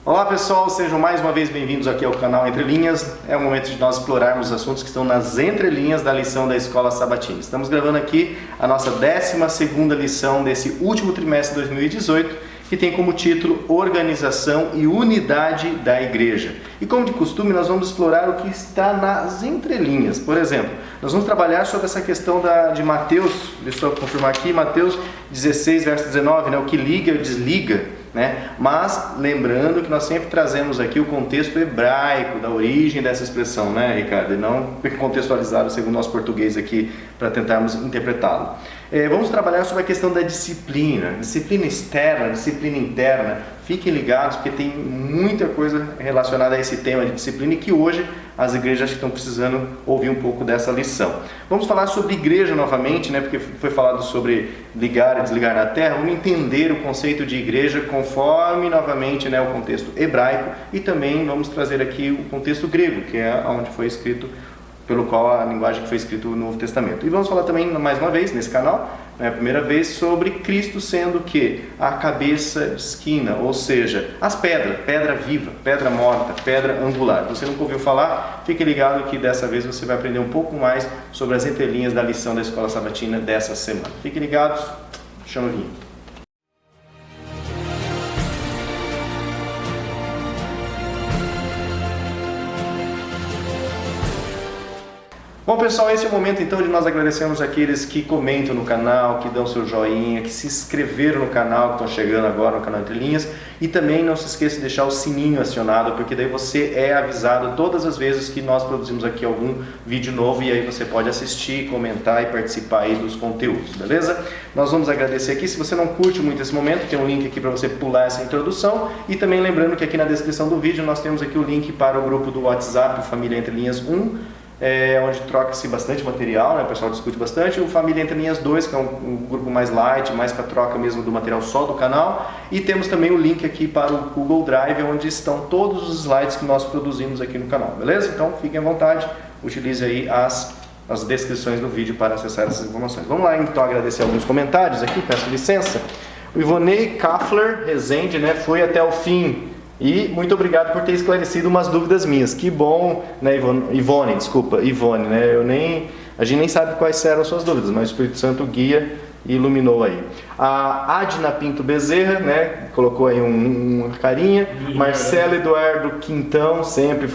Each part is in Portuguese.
Olá pessoal, sejam mais uma vez bem-vindos aqui ao canal Entre Linhas. É o momento de nós explorarmos os assuntos que estão nas entrelinhas da lição da Escola Sabatina. Estamos gravando aqui a nossa 12ª lição desse último trimestre de 2018, que tem como título Organização e Unidade da Igreja. E como de costume, nós vamos explorar o que está nas entrelinhas. Por exemplo, nós vamos trabalhar sobre essa questão de Mateus, deixa eu confirmar aqui, Mateus 16, verso 19, o que liga e desliga. Mas lembrando que nós sempre trazemos aqui o contexto hebraico da origem dessa expressão, Ricardo? E não contextualizado segundo o nosso português aqui para tentarmos interpretá-lo. Vamos trabalhar sobre a questão da disciplina externa, disciplina interna. Fiquem ligados porque tem muita coisa relacionada a esse tema de disciplina e que hoje as igrejas estão precisando ouvir um pouco dessa lição. Vamos falar sobre igreja novamente, porque foi falado sobre ligar e desligar na terra. Vamos entender o conceito de igreja conforme novamente o contexto hebraico e também vamos trazer aqui o contexto grego, que é onde foi escrito, pelo qual a linguagem que foi escrito no Novo Testamento. E vamos falar também, mais uma vez, nesse canal, a primeira vez, sobre Cristo sendo o quê? A cabeça de esquina, ou seja, as pedras, pedra viva, pedra morta, pedra angular. Se você nunca ouviu falar, fique ligado que dessa vez você vai aprender um pouco mais sobre as entrelinhas da lição da Escola Sabatina dessa semana. Fiquem ligados, chama o vinho. Bom pessoal, esse é o momento então de nós agradecermos aqueles que comentam no canal, que dão seu joinha, que se inscreveram no canal, que estão chegando agora no canal Entre Linhas. E também não se esqueça de deixar o sininho acionado, porque daí você é avisado todas as vezes que nós produzimos aqui algum vídeo novo e aí você pode assistir, comentar e participar aí dos conteúdos, beleza? Nós vamos agradecer aqui. Se você não curte muito esse momento, tem um link aqui para você pular essa introdução. E também lembrando que aqui na descrição do vídeo nós temos aqui o link para o grupo do WhatsApp, Família Entre Linhas 1. Onde troca-se bastante material, o pessoal discute bastante. O Família Entre Linhas 2, que é um grupo mais light, mais para troca mesmo do material só do canal. E temos também o link aqui para o Google Drive, onde estão todos os slides que nós produzimos aqui no canal, beleza? Então fiquem à vontade, utilize aí as descrições do vídeo para acessar essas informações. Vamos lá então agradecer alguns comentários aqui, peço licença. O Ivonei Kaffler Rezende, foi até o fim. E muito obrigado por ter esclarecido umas dúvidas minhas. Que bom, Ivone, a gente nem sabe quais eram as suas dúvidas, mas o Espírito Santo guia e iluminou aí. A Adna Pinto Bezerra, colocou aí uma carinha. Marcelo Eduardo Quintão, sempre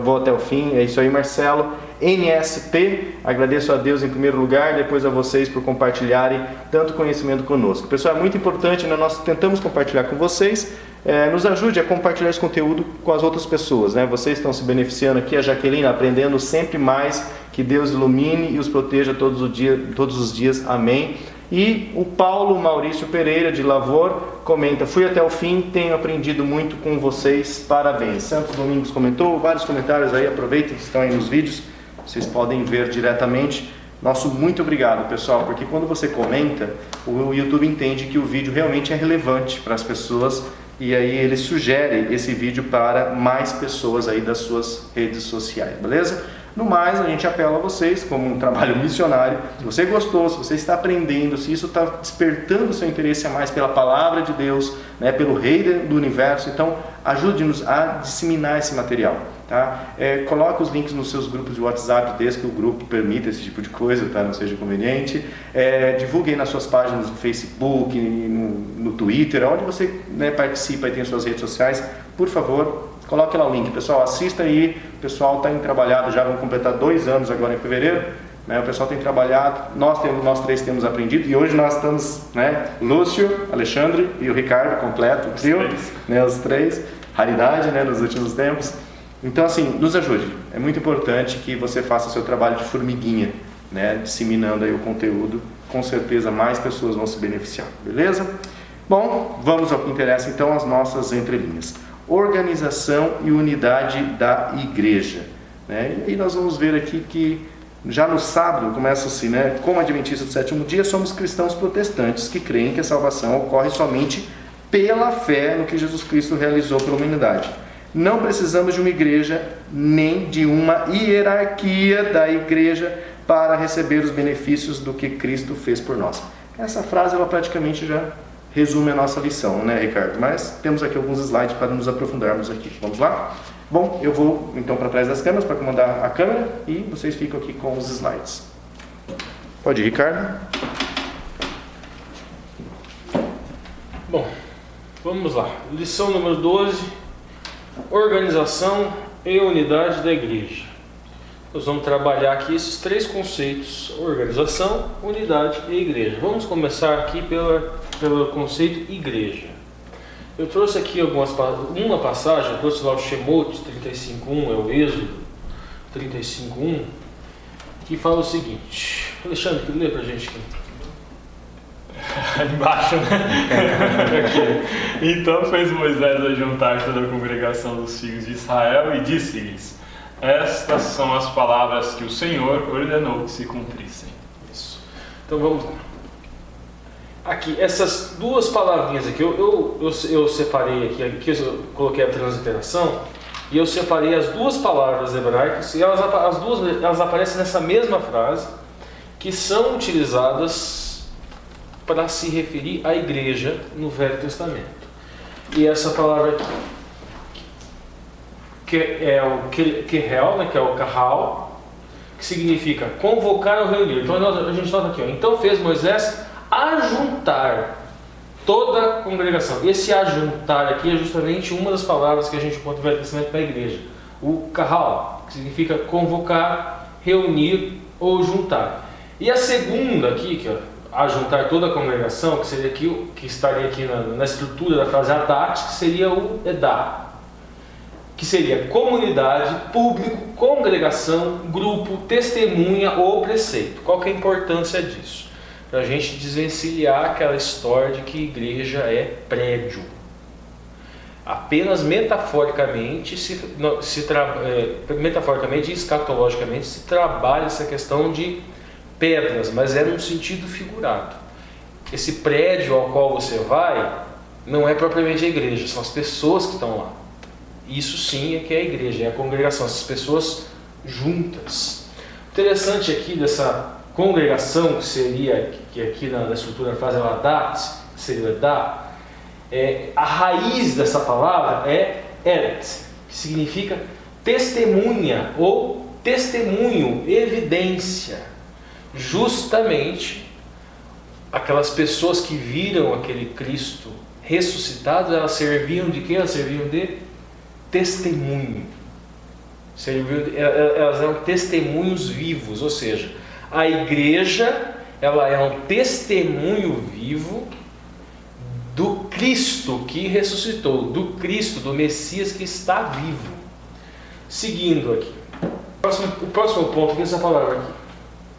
vou até o fim, é isso aí, Marcelo. NSP, agradeço a Deus em primeiro lugar, depois a vocês por compartilharem tanto conhecimento conosco. Pessoal, é muito importante, nós tentamos compartilhar com vocês. Nos ajude a compartilhar esse conteúdo com as outras pessoas, Vocês estão se beneficiando aqui, a Jaqueline aprendendo sempre mais, que Deus ilumine e os proteja todos os dias, amém. E o Paulo Maurício Pereira de Lavor comenta: fui até o fim, tenho aprendido muito com vocês, parabéns. Santos Domingos comentou, vários comentários aí, aproveitem que estão aí nos vídeos, vocês podem ver diretamente. Nosso muito obrigado, pessoal, porque quando você comenta, o YouTube entende que o vídeo realmente é relevante para as pessoas. E aí ele sugere esse vídeo para mais pessoas aí das suas redes sociais, beleza? No mais, a gente apela a vocês, como um trabalho missionário, se você gostou, se você está aprendendo, se isso está despertando o seu interesse a mais pela palavra de Deus, pelo Rei do Universo, então ajude-nos a disseminar esse material, tá? Coloque os links nos seus grupos de WhatsApp, desde que o grupo permita esse tipo de coisa, tá? Não seja conveniente. Divulgue aí nas suas páginas no Facebook, no Twitter, onde você participa e tem suas redes sociais, por favor. Coloque lá o link, pessoal, assista aí, o pessoal está trabalhado, já vão completar 2 anos agora em fevereiro, o pessoal tem trabalhado, nós 3 temos aprendido, e hoje nós estamos, Lúcio, Alexandre e o Ricardo, completo, o trio, os 3, raridade, nos últimos tempos. Então assim, nos ajude, é muito importante que você faça o seu trabalho de formiguinha, disseminando aí o conteúdo, com certeza mais pessoas vão se beneficiar, beleza? Bom, vamos ao que interessa então, as nossas entrelinhas. Organização e unidade da igreja. E aí nós vamos ver aqui que já no sábado começa assim, como adventistas do sétimo dia, somos cristãos protestantes que creem que a salvação ocorre somente pela fé no que Jesus Cristo realizou pela humanidade. Não precisamos de uma igreja nem de uma hierarquia da igreja para receber os benefícios do que Cristo fez por nós. Essa frase ela praticamente já resume a nossa lição, né, Ricardo? Mas temos aqui alguns slides para nos aprofundarmos aqui. Vamos lá? Bom, eu vou então para trás das câmeras para comandar a câmera e vocês ficam aqui com os slides. Pode ir, Ricardo. Bom, vamos lá. Lição número 12. Organização e unidade da igreja. Nós vamos trabalhar aqui esses três conceitos: organização, unidade e igreja. Vamos começar aqui pelo conceito igreja. Eu trouxe aqui uma passagem, eu trouxe lá o Shemot 35.1, é o Êxodo 35.1, que fala o seguinte. Alexandre, lê pra gente aqui. Embaixo, né? Aqui. Então fez Moisés ajuntar toda a congregação dos filhos de Israel e disse-lhes: estas são as palavras que o Senhor ordenou que se cumprissem. Isso. Então vamos lá. Aqui, essas duas palavrinhas aqui, eu separei aqui eu coloquei a transliteração e eu separei as duas palavras hebraicas e elas aparecem nessa mesma frase, que são utilizadas para se referir à igreja no Velho Testamento. E essa palavra aqui, que é o Kerel, né, que é o Kahal, que significa convocar ou reunir. Então a gente nota aqui, ó, então fez Moisés ajuntar toda a congregação. Esse ajuntar aqui é justamente uma das palavras que a gente encontra no Velho Testamento para a igreja. O Kahal, que significa convocar, reunir ou juntar. E a segunda aqui, que é ajuntar toda a congregação, que seria aqui, que estaria aqui na estrutura da frase adat, que seria o edá, que seria comunidade, público, congregação, grupo, testemunha ou preceito. Qual que é a importância disso? Para a gente desvencilhar aquela história de que igreja é prédio. Apenas metaforicamente, metaforicamente e escatologicamente se trabalha essa questão de pedras, mas é num sentido figurado. Esse prédio ao qual você vai não é propriamente a igreja, são as pessoas que estão lá. Isso sim é que é a igreja, é a congregação, essas pessoas juntas. Interessante aqui dessa congregação, que seria, que aqui na estrutura da frase Adat, seria Edá, a raiz dessa palavra é Eret, que significa testemunha ou testemunho, evidência. Justamente aquelas pessoas que viram aquele Cristo ressuscitado, elas serviam de quê? Elas serviam de testemunho. Elas eram testemunhos vivos, ou seja, a igreja ela é um testemunho vivo do Cristo que ressuscitou, do Cristo, do Messias que está vivo. Seguindo aqui, o próximo ponto aqui é essa palavra aqui.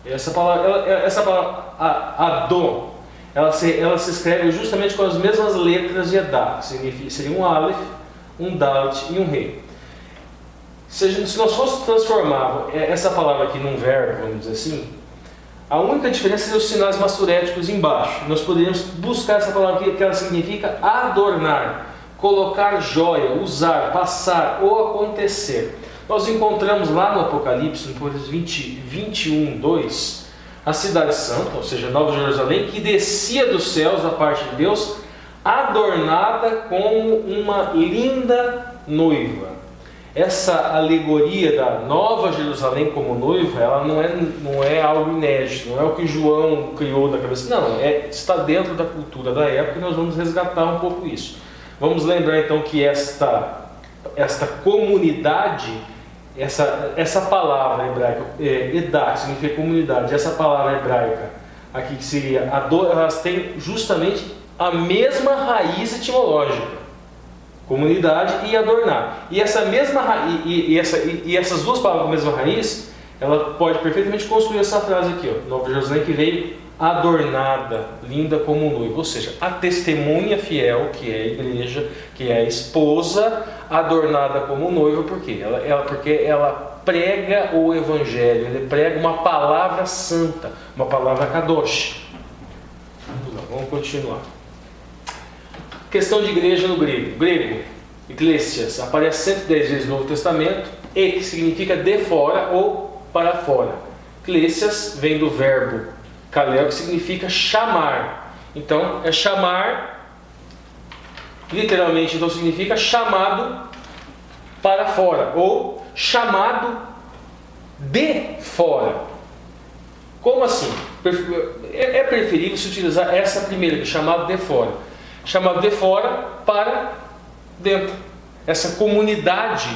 Essa palavra Adon, ela se escreve justamente com as mesmas letras de Edá, que seria um Aleph, um Dalet e um Rei. Se nós fôssemos transformar essa palavra aqui num verbo, vamos dizer assim, a única diferença seria os sinais massuréticos embaixo. Nós poderíamos buscar essa palavra aqui, que ela significa adornar, colocar joia, usar, passar ou acontecer. Nós encontramos lá no Apocalipse, no Apocalipse 21:2, a cidade santa, ou seja, Nova Jerusalém, que descia dos céus da parte de Deus, adornada como uma linda noiva. Essa alegoria da Nova Jerusalém como noiva, ela não é algo inédito, não é o que João criou da cabeça, não, está dentro da cultura da época e nós vamos resgatar um pouco isso. Vamos lembrar então que esta comunidade, essa palavra hebraica, Edá, que significa comunidade, essa palavra hebraica aqui que seria elas têm justamente a mesma raiz etimológica, comunidade e adornar. E essa mesma raiz, e essas duas palavras com a mesma raiz, ela pode perfeitamente construir essa frase aqui, ó, Nova Jerusalém que veio adornada, linda como noiva, ou seja, a testemunha fiel, que é a igreja, que é a esposa, adornada como noiva, porque ela prega o evangelho, ele prega uma palavra santa, uma palavra kadosh. Vamos continuar. Questão de igreja no grego, Iglesias, aparece 110 vezes no Novo Testamento, e que significa de fora ou para fora. Iglesias vem do verbo kaleo, que significa chamar. Então, é chamar literalmente então significa chamado para fora, ou chamado de fora. Como assim? É preferível se utilizar essa primeira, chamado de fora. Chamado de fora para dentro. Essa comunidade,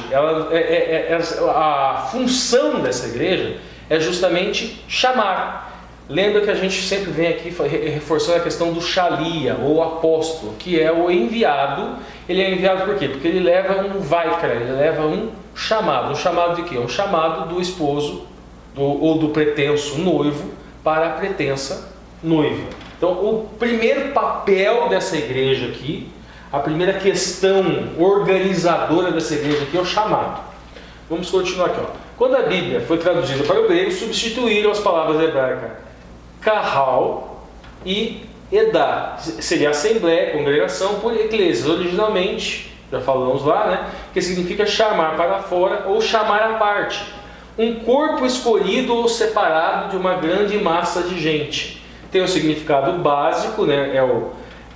a função dessa igreja é justamente chamar. Lembra que a gente sempre vem aqui reforçando a questão do Shalia, ou apóstolo, que é o enviado. Ele é enviado por quê? Porque ele leva um vaikra, ele leva um chamado. Um chamado de quê? Um chamado do esposo, ou do pretenso noivo, para a pretensa noiva. Então, o primeiro papel dessa igreja aqui, a primeira questão organizadora dessa igreja aqui é o chamado. Vamos continuar aqui. Quando a Bíblia foi traduzida para o grego, substituíram as palavras hebraicas kahal e edá. Seria assembleia, congregação, por eclésias. Originalmente, já falamos lá, né? Que significa chamar para fora ou chamar à parte. Um corpo escolhido ou separado de uma grande massa de gente. Tem o significado básico, né? É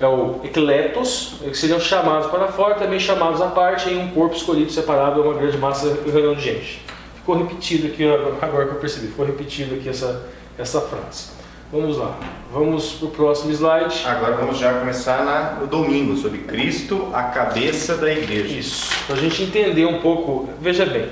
o ecletos, que seriam chamados para fora, também chamados à parte, em um corpo escolhido, separado de uma grande massa de gente. Ficou repetido aqui, agora que eu percebi, ficou repetido aqui essa frase. Vamos lá, vamos para o próximo slide. Agora vamos já começar no domingo, sobre Cristo, a cabeça da igreja. Isso, para a gente entender um pouco, veja bem,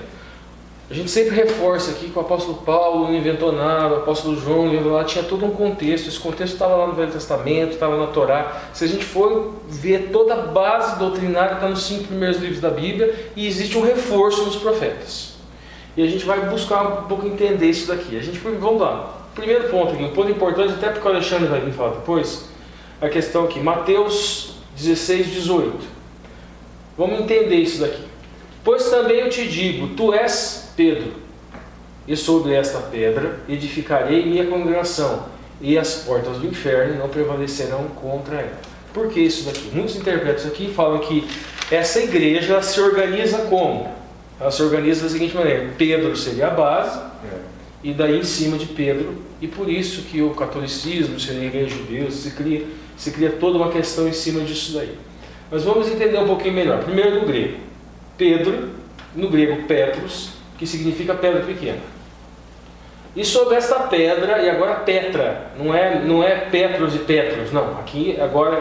a gente sempre reforça aqui que o apóstolo Paulo não inventou nada, o apóstolo João não inventou nada, tinha todo um contexto, esse contexto estava lá no Velho Testamento, estava na Torá. Se a gente for ver, toda a base doutrinária está nos 5 primeiros livros da Bíblia, e existe um reforço nos profetas. E a gente vai buscar um pouco entender isso daqui. Vamos lá, primeiro ponto aqui, um ponto importante, até porque o Alexandre vai vir falar depois, a questão aqui, Mateus 16, 18. Vamos entender isso daqui. Pois também eu te digo, tu és Pedro, e sobre esta pedra edificarei minha congregação, e as portas do inferno não prevalecerão contra ela. Por que isso daqui? Muitos interpretam isso aqui e falam que essa igreja ela se organiza como? Ela se organiza da seguinte maneira: Pedro seria a base, e daí em cima de Pedro, e por isso que o catolicismo seria a igreja de Deus, se cria toda uma questão em cima disso daí. Mas vamos entender um pouquinho melhor. Primeiro no grego. Pedro, no grego Petros, que significa pedra pequena. E sobre esta pedra, e agora Petra, não é Petros e Petros, não. Aqui agora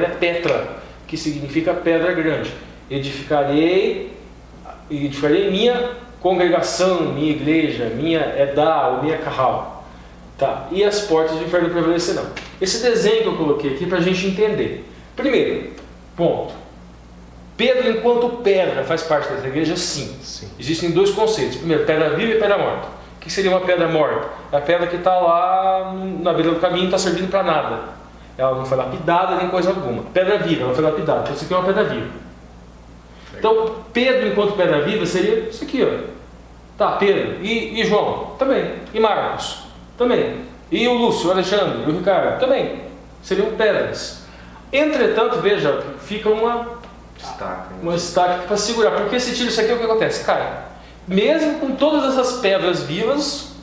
é Petra, que significa pedra grande. Edificarei minha congregação, minha igreja, minha edá, ou minha kahal. Tá. E as portas do inferno prevalecerão. Esse desenho que eu coloquei aqui para a gente entender. Primeiro, ponto. Pedro, enquanto pedra, faz parte dessa igreja? Sim. Existem dois conceitos. Primeiro, pedra viva e pedra morta. O que seria uma pedra morta? É a pedra que está lá na beira do caminho e não está servindo para nada. Ela não foi lapidada nem coisa alguma. Pedra viva, ela foi lapidada. Então isso aqui é uma pedra viva. Então, Pedro, enquanto pedra viva, seria isso aqui, ó. Tá, Pedro. E João? Também. E Marcos? Também. E o Lúcio, o Alexandre, o Ricardo? Também. Seriam pedras. Entretanto, veja, fica uma estaca para segurar, porque se tira isso aqui, o que acontece? Cai. Mesmo com todas essas pedras vivas,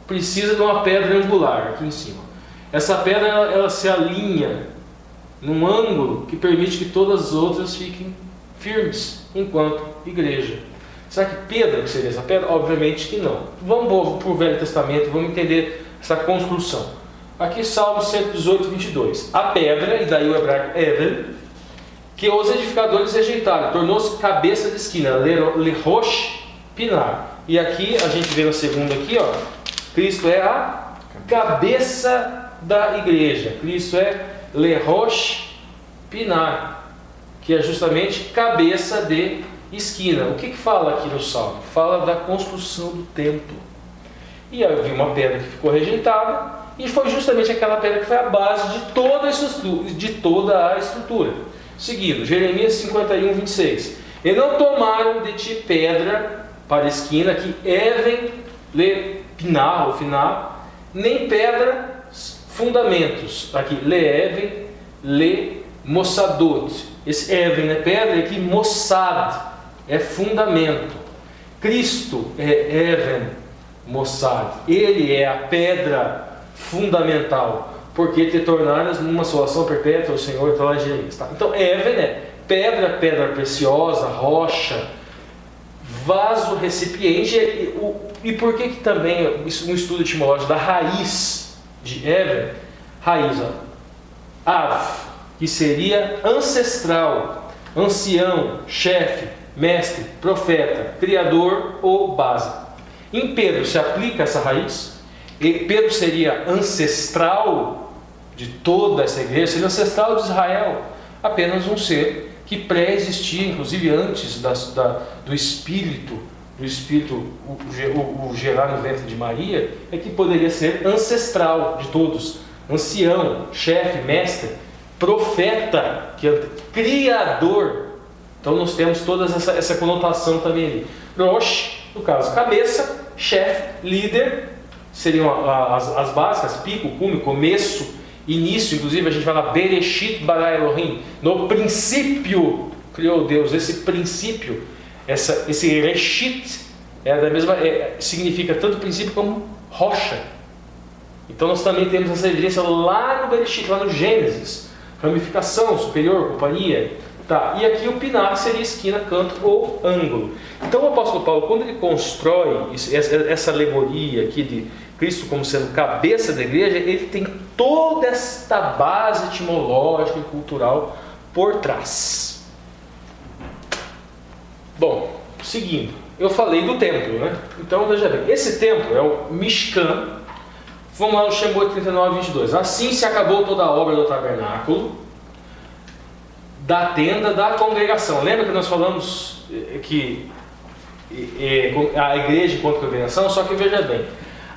precisa de uma pedra angular aqui em cima. Essa pedra ela se alinha num ângulo que permite que todas as outras fiquem firmes enquanto igreja. Será que Pedro seria essa pedra? Obviamente que não. Vamos para o Velho Testamento, vamos entender essa construção. Aqui Salmo 118, 22. A pedra, e daí o hebraico Evel, que os edificadores rejeitaram, tornou-se cabeça de esquina, lerosh pinar. E aqui a gente vê na segunda aqui, ó, Cristo é a cabeça da igreja. Cristo é lerosh pinar, que é justamente cabeça de esquina. O que fala aqui no Salmo? Fala da construção do templo. E havia uma pedra que ficou rejeitada, e foi justamente aquela pedra que foi a base de toda a estrutura. Seguindo, Jeremias 51, 26. E não tomaram de ti pedra para a esquina, que even le pinar, ou finar, nem pedra fundamentos. Aqui, le even le mossadot. Esse even é pedra, e aqui mossad é fundamento. Cristo é even mossad. Ele é a pedra fundamental. porque te tornaras numa assolação perpétua, o Senhor te Jeremias. Tá? Então, Even é pedra, pedra preciosa, rocha, vaso, recipiente. E por que também um estudo etimológico da raiz de Even, raiz, Av, que seria ancestral, ancião, chefe, mestre, profeta, criador ou base. Em Pedro se aplica essa raiz. E Pedro seria ancestral de toda essa igreja, seria ancestral de Israel, apenas um ser que pré-existia, inclusive antes do Espírito, o gerar no ventre de Maria, é que poderia ser ancestral de todos, ancião, chefe, mestre, profeta, criador. Então nós temos toda essa conotação também ali. Rosh, no caso, cabeça, chefe, líder, seriam as básicas, pico, cume, começo, início. Inclusive a gente fala Bereshit bara Elohim, no princípio criou Deus. Esse princípio, esse Reshit, significa tanto princípio como rocha. Então nós também temos essa evidência lá no Bereshit, lá no Gênesis, ramificação, superior, companhia. Tá, e aqui o pinar seria esquina, canto ou ângulo. Então o apóstolo Paulo, quando ele constrói essa alegoria aqui de Cristo como sendo cabeça da igreja, ele tem toda esta base etimológica e cultural por trás. Bom, seguindo, eu falei do templo, né? Então veja bem, esse templo é o Mishkan. Vamos lá no Shemot 39:22. Assim se acabou toda a obra do tabernáculo, da tenda da congregação. Lembra que nós falamos que a igreja enquanto congregação? Só que veja bem,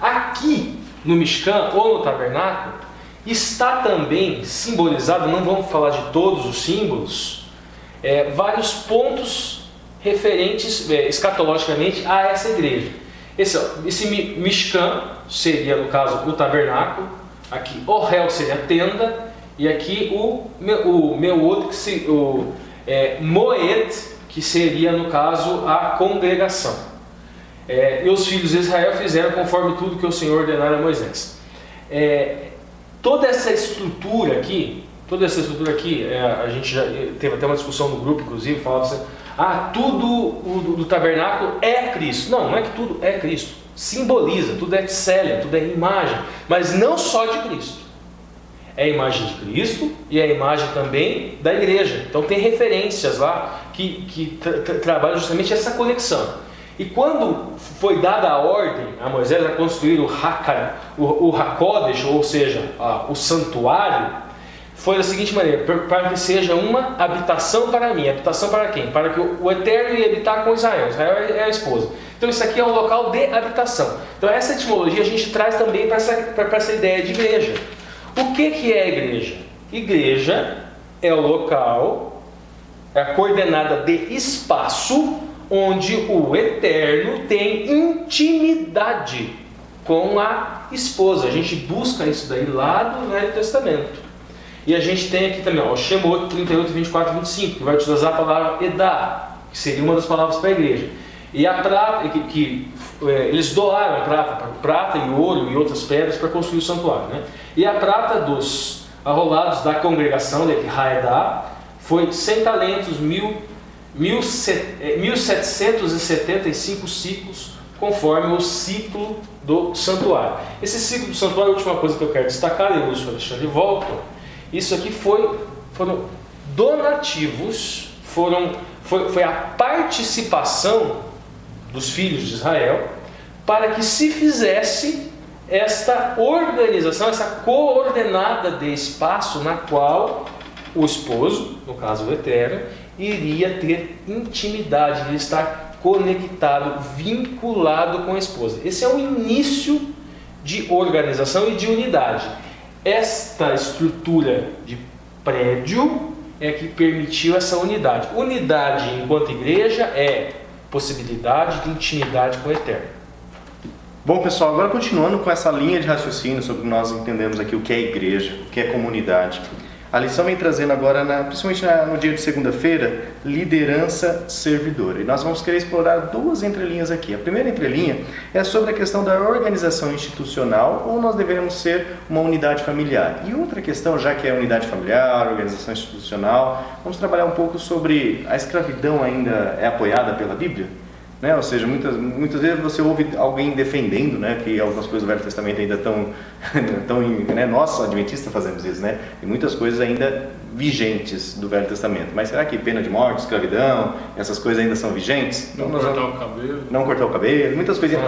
aqui no Mishkan ou no tabernáculo está também simbolizado, não vamos falar de todos os símbolos, vários pontos referentes escatologicamente a essa igreja. Esse Mishkan seria, no caso, o tabernáculo. Aqui Ohel seria a tenda. E aqui o Meod, Moed, que seria, no caso, a congregação. E os filhos de Israel fizeram conforme tudo que o Senhor ordenara a Moisés. Toda essa estrutura aqui, a gente já teve até uma discussão no grupo, inclusive, falava assim, tudo do tabernáculo é Cristo. Não é que tudo é Cristo. Simboliza, tudo é tselem, tudo é imagem, mas não só de Cristo. É a imagem de Cristo e é a imagem também da igreja. Então tem referências lá que trabalham justamente essa conexão. E quando foi dada a ordem a Moisés a construir o Hakodesh, ou seja, o santuário, foi da seguinte maneira: para que seja uma habitação para mim. Habitação para quem? Para que o Eterno ia habitar com Israel. Israel é a esposa. Então isso aqui é um local de habitação. Então essa etimologia a gente traz também para essa ideia de igreja. O que é a igreja? Igreja é o local, é a coordenada de espaço onde o Eterno tem intimidade com a esposa. A gente busca isso daí lá do Velho Testamento. E a gente tem aqui também o Shemot 38, 24 e 25, que vai utilizar a palavra Edá, que seria uma das palavras para a igreja. E a prata, eles doaram prata e ouro e outras pedras para construir o santuário, né? E a prata dos arrolados da congregação, de Haedá, foi 100 talentos, 1775 ciclos, conforme o ciclo do santuário. Esse ciclo do santuário, a última coisa que eu quero destacar, e o Lúcio Alexandre volta, isso aqui foram donativos, foi a participação dos filhos de Israel, para que se fizesse esta organização, essa coordenada de espaço na qual o esposo, no caso o Eterno, iria ter intimidade, iria estar conectado, vinculado com a esposa. Esse é o início de organização e de unidade. Esta estrutura de prédio é que permitiu essa unidade. Unidade enquanto igreja é possibilidade de intimidade com o Eterno. Bom, pessoal, agora continuando com essa linha de raciocínio sobre o que nós entendemos aqui, o que é igreja, o que é comunidade. A lição vem trazendo agora, principalmente no dia de segunda-feira, liderança servidora. E nós vamos querer explorar duas entrelinhas aqui. A primeira entrelinha é sobre a questão da organização institucional, ou nós devemos ser uma unidade familiar. E outra questão, já que é unidade familiar, organização institucional, vamos trabalhar um pouco sobre a escravidão ainda é apoiada pela Bíblia? Né? Ou seja, muitas vezes você ouve alguém defendendo, né, que algumas coisas do Velho Testamento ainda estão, né, nós adventistas fazemos isso, né? E muitas coisas ainda vigentes do Velho Testamento. Mas será que pena de morte, escravidão, essas coisas ainda são vigentes? Não cortar o cabelo. Não cortar o cabelo, muitas coisas.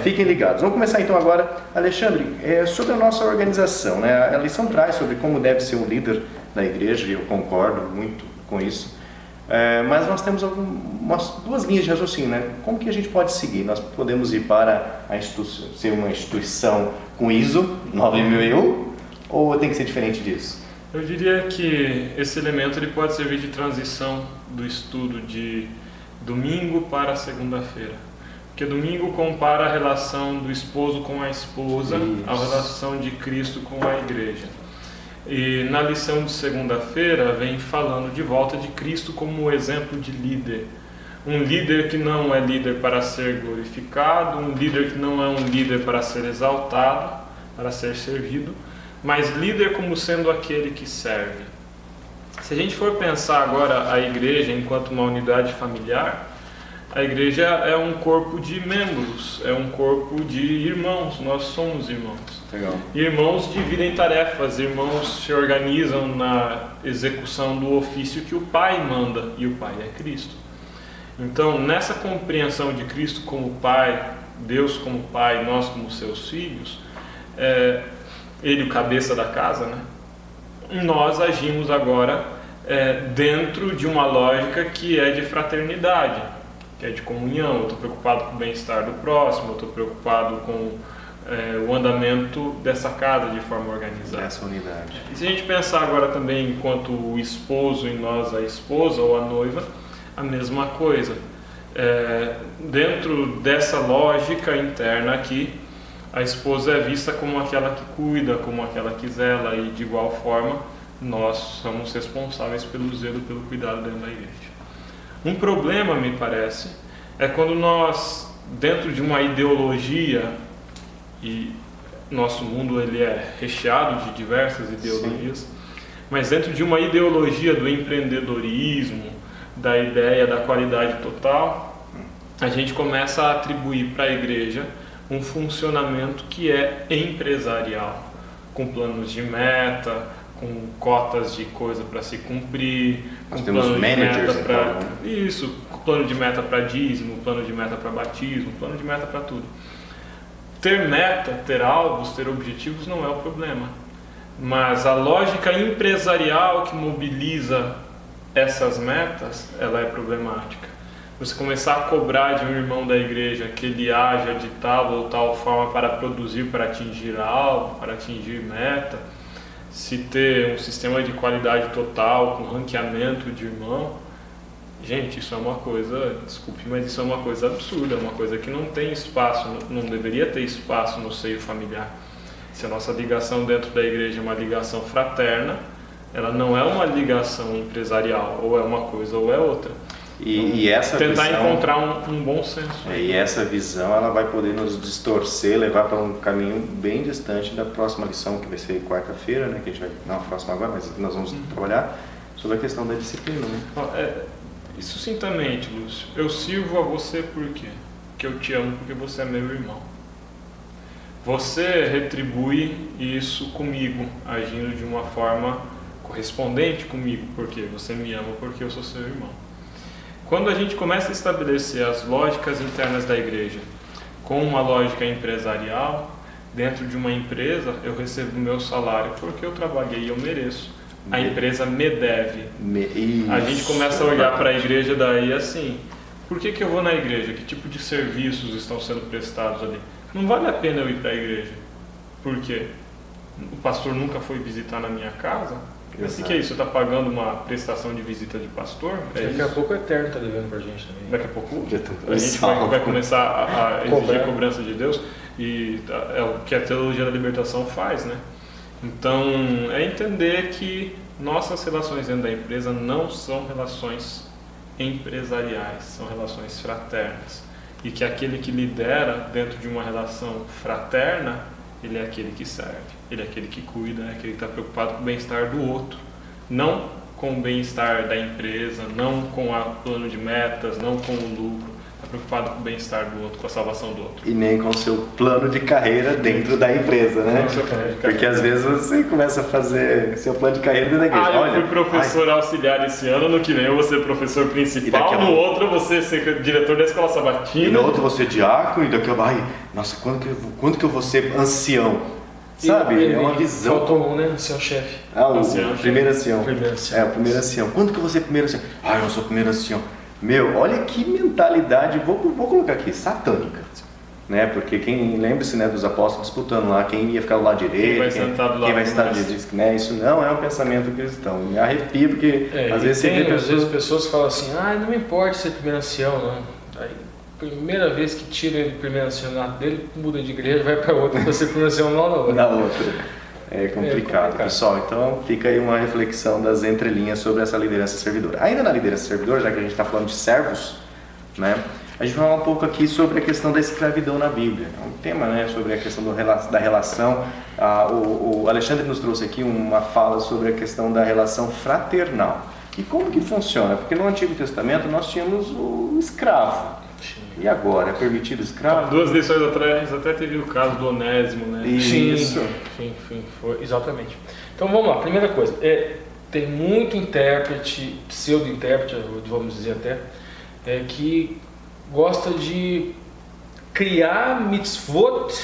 Fiquem ligados. Vamos começar então agora, Alexandre, sobre a nossa organização. Né? A lição traz sobre como deve ser um líder da igreja, e eu concordo muito com isso. Mas nós temos duas linhas de raciocínio, né? Como que a gente pode seguir? Nós podemos ir para ser uma instituição com ISO 9001 ou tem que ser diferente disso? Eu diria que esse elemento ele pode servir de transição do estudo de domingo para segunda-feira. Porque domingo compara a relação do esposo com a esposa, a relação de Cristo com a igreja. E na lição de segunda-feira vem falando de volta de Cristo como exemplo de líder. Um líder que não é líder para ser glorificado, um líder que não é um líder para ser exaltado, para ser servido, mas líder como sendo aquele que serve. Se a gente for pensar agora a igreja enquanto uma unidade familiar, a igreja é um corpo de membros, é um corpo de irmãos, nós somos irmãos. Legal. Irmãos dividem tarefas, irmãos se organizam na execução do ofício que o Pai manda, e o Pai é Cristo. Então, nessa compreensão de Cristo como Pai, Deus como Pai, nós como seus filhos, Ele o cabeça da casa, né? Nós agimos agora dentro de uma lógica que é de fraternidade, que é de comunhão. Eu estou preocupado com o bem-estar do próximo, eu estou preocupado com o andamento dessa casa de forma organizada. Essa unidade. E se a gente pensar agora também enquanto o esposo e nós a esposa ou a noiva, a mesma coisa. Dentro dessa lógica interna aqui, a esposa é vista como aquela que cuida, como aquela que zela, e de igual forma nós somos responsáveis pelo zelo, pelo cuidado dentro da igreja. Um problema, me parece, é quando nós, dentro de uma ideologia, e nosso mundo ele é recheado de diversas ideologias, sim, mas dentro de uma ideologia do empreendedorismo, da ideia da qualidade total, a gente começa a atribuir para a igreja um funcionamento que é empresarial, com planos de meta, com cotas de coisa para se cumprir, nós com temos plano de managers meta para isso, plano de meta para dízimo, plano de meta para batismo, plano de meta para tudo. Ter meta, ter alvos, ter objetivos não é o problema, mas a lógica empresarial que mobiliza essas metas, ela é problemática. Você começar a cobrar de um irmão da igreja que ele haja de tal ou tal forma para produzir, para atingir algo, para atingir meta, se ter um sistema de qualidade total, com ranqueamento de irmão, gente, isso é uma coisa, desculpe, mas isso é uma coisa absurda, é uma coisa que não tem espaço, não deveria ter espaço no seio familiar. Se a nossa ligação dentro da igreja é uma ligação fraterna, ela não é uma ligação empresarial, ou é uma coisa ou é outra. E essa tentar visão, encontrar um bom senso. E essa visão ela vai poder nos distorcer, levar para um caminho bem distante da próxima lição, que vai ser quarta-feira, né? Que a gente vai, não a próxima agora, mas nós vamos trabalhar sobre a questão da disciplina. Né? Isso sucintamente, Lúcio. Eu sirvo a você por quê? Porque eu te amo, porque você é meu irmão. Você retribui isso comigo, agindo de uma forma correspondente comigo, porque você me ama, porque eu sou seu irmão. Quando a gente começa a estabelecer as lógicas internas da igreja com uma lógica empresarial, dentro de uma empresa eu recebo o meu salário porque eu trabalhei e eu mereço. A empresa me deve. A gente começa a olhar para a igreja daí assim, por que eu vou na igreja? Que tipo de serviços estão sendo prestados ali? Não vale a pena eu ir para a igreja. Por quê? O pastor nunca foi visitar na minha casa? O que é isso? Você está pagando uma prestação de visita de pastor? Daqui a pouco o Eterno está devendo para a gente também. Daqui a pouco a gente vai começar a exigir cobrança de Deus, e é o que a teologia da libertação faz, né? Então, é entender que nossas relações dentro da empresa não são relações empresariais, são relações fraternas. E que aquele que lidera dentro de uma relação fraterna, ele é aquele que serve, ele é aquele que cuida, é aquele que está preocupado com o bem-estar do outro. Não com o bem-estar da empresa, não com o plano de metas, não com o lucro. Está preocupado com o bem-estar do outro, com a salvação do outro. E nem com o seu plano de carreira dentro da empresa, né? Porque às vezes você começa a fazer seu plano de carreira dentro da igreja. Eu fui professor auxiliar esse ano, no que vem eu vou ser professor principal, no outro eu vou ser diretor da escola sabatina. E no outro eu vou ser diácono, e daqui eu vou, nossa, quando que eu vou ser ancião? Sabe? É uma visão. Faltou um, né? Ancião-chefe. O primeiro ancião. Primeiro ancião. É, o primeiro ancião. Quando que eu vou ser primeiro ancião? Eu sou primeiro ancião. Meu, olha que mentalidade, vou colocar aqui, satânica, né? Porque lembre-se, né, dos apóstolos disputando lá, quem ia ficar do lado direito, quem vai sentar do lado direito, né? Isso não é um pensamento cristão. Me arrepio, porque às vezes você vê pessoas falam assim, não me importa ser primeiro ancião, não. Aí, primeira vez que tira ele do primeiro ancianato dele, muda de igreja, vai para outra, para ser primeiro ancião na outra. É complicado, pessoal. Então fica aí uma reflexão das entrelinhas sobre essa liderança servidora. Ainda na liderança servidora, já que a gente está falando de servos, né, a gente vai falar um pouco aqui sobre a questão da escravidão na Bíblia. É um tema, né, sobre a questão da relação. O Alexandre nos trouxe aqui uma fala sobre a questão da relação fraternal. E como que funciona? Porque no Antigo Testamento nós tínhamos o escravo. E agora? É permitido escravo? 2 lições atrás até teve o caso do Onésimo, né? Isso. Sim, foi, exatamente. Então vamos lá, primeira coisa, tem muito intérprete, pseudo-intérprete, vamos dizer até, que gosta de criar mitzvot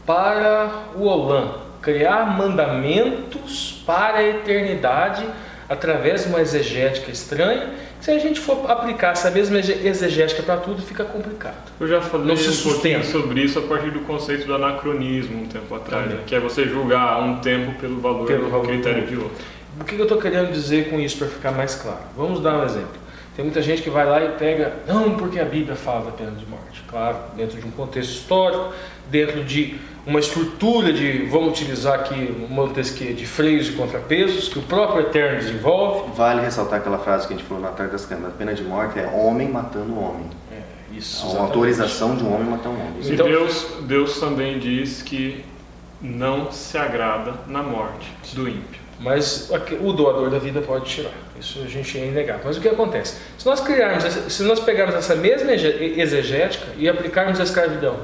para o Olam, criar mandamentos para a eternidade através de uma exegética estranha. Se a gente for aplicar essa mesma exegética para tudo, fica complicado. Eu já falei um pouquinho sobre isso a partir do conceito do anacronismo um tempo atrás, né? Que é você julgar um tempo pelo valor do critério de outro. O que eu estou querendo dizer com isso para ficar mais claro? Vamos dar um exemplo. Tem muita gente que vai lá e pega, não, porque a Bíblia fala da pena de morte. Claro, dentro de um contexto histórico, dentro de uma estrutura de, vamos utilizar aqui Montesquieu, de freios e contrapesos, que o próprio Eterno desenvolve. Vale ressaltar aquela frase que a gente falou na tarde das câmeras, a pena de morte é homem matando homem. Isso. Uma autorização de um homem matar um homem. Então, Deus também diz que não se agrada na morte do ímpio. Mas o doador da vida pode tirar. Isso a gente é inegável. Mas o que acontece? Se nós pegarmos essa mesma exegética e aplicarmos a escravidão,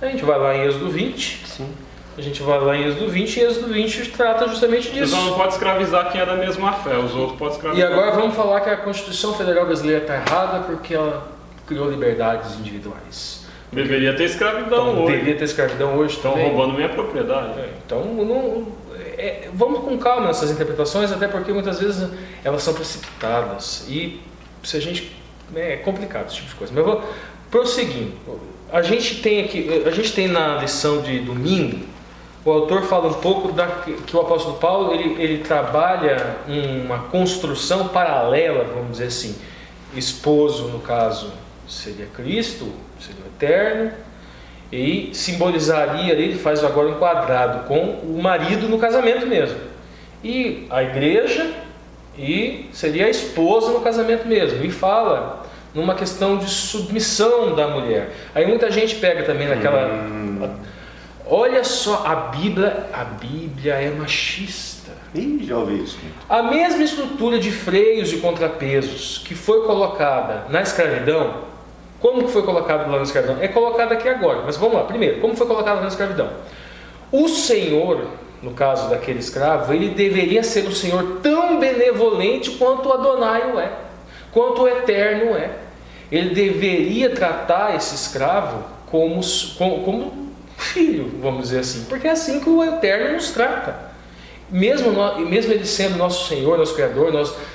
a gente vai lá em Êxodo 20. Sim. A gente vai lá em Êxodo 20 e Êxodo 20 trata justamente disso. Você só não pode escravizar quem é da mesma fé, os outros podem escravizar. E agora vamos falar que a Constituição Federal Brasileira está errada porque ela criou liberdades individuais. Deveria ter escravidão hoje. Deveria ter escravidão hoje. Estão roubando minha propriedade. Então, vamos com calma nessas interpretações, até porque muitas vezes elas são precipitadas. E se a gente... é complicado esse tipo de coisa. Mas eu vou prosseguindo. A gente tem na lição de domingo, o autor fala um pouco que o apóstolo Paulo ele trabalha uma construção paralela, vamos dizer assim. Esposo, no caso, seria Cristo, seria o Eterno, e simbolizaria, ele faz agora um quadrado com o marido no casamento mesmo. E a igreja, e seria a esposa no casamento mesmo. E fala numa questão de submissão da mulher. Aí muita gente pega também naquela... Olha só, a Bíblia é machista. Já ouvi isso. A mesma estrutura de freios e contrapesos que foi colocada na escravidão, como que foi colocado lá na escravidão? É colocado aqui agora, mas vamos lá. Primeiro, como foi colocado na escravidão? O Senhor, no caso daquele escravo, ele deveria ser um Senhor tão benevolente quanto o Adonai o é, quanto o Eterno é. Ele deveria tratar esse escravo como filho, vamos dizer assim, porque é assim que o Eterno nos trata. Mesmo ele sendo nosso Senhor, nosso Criador,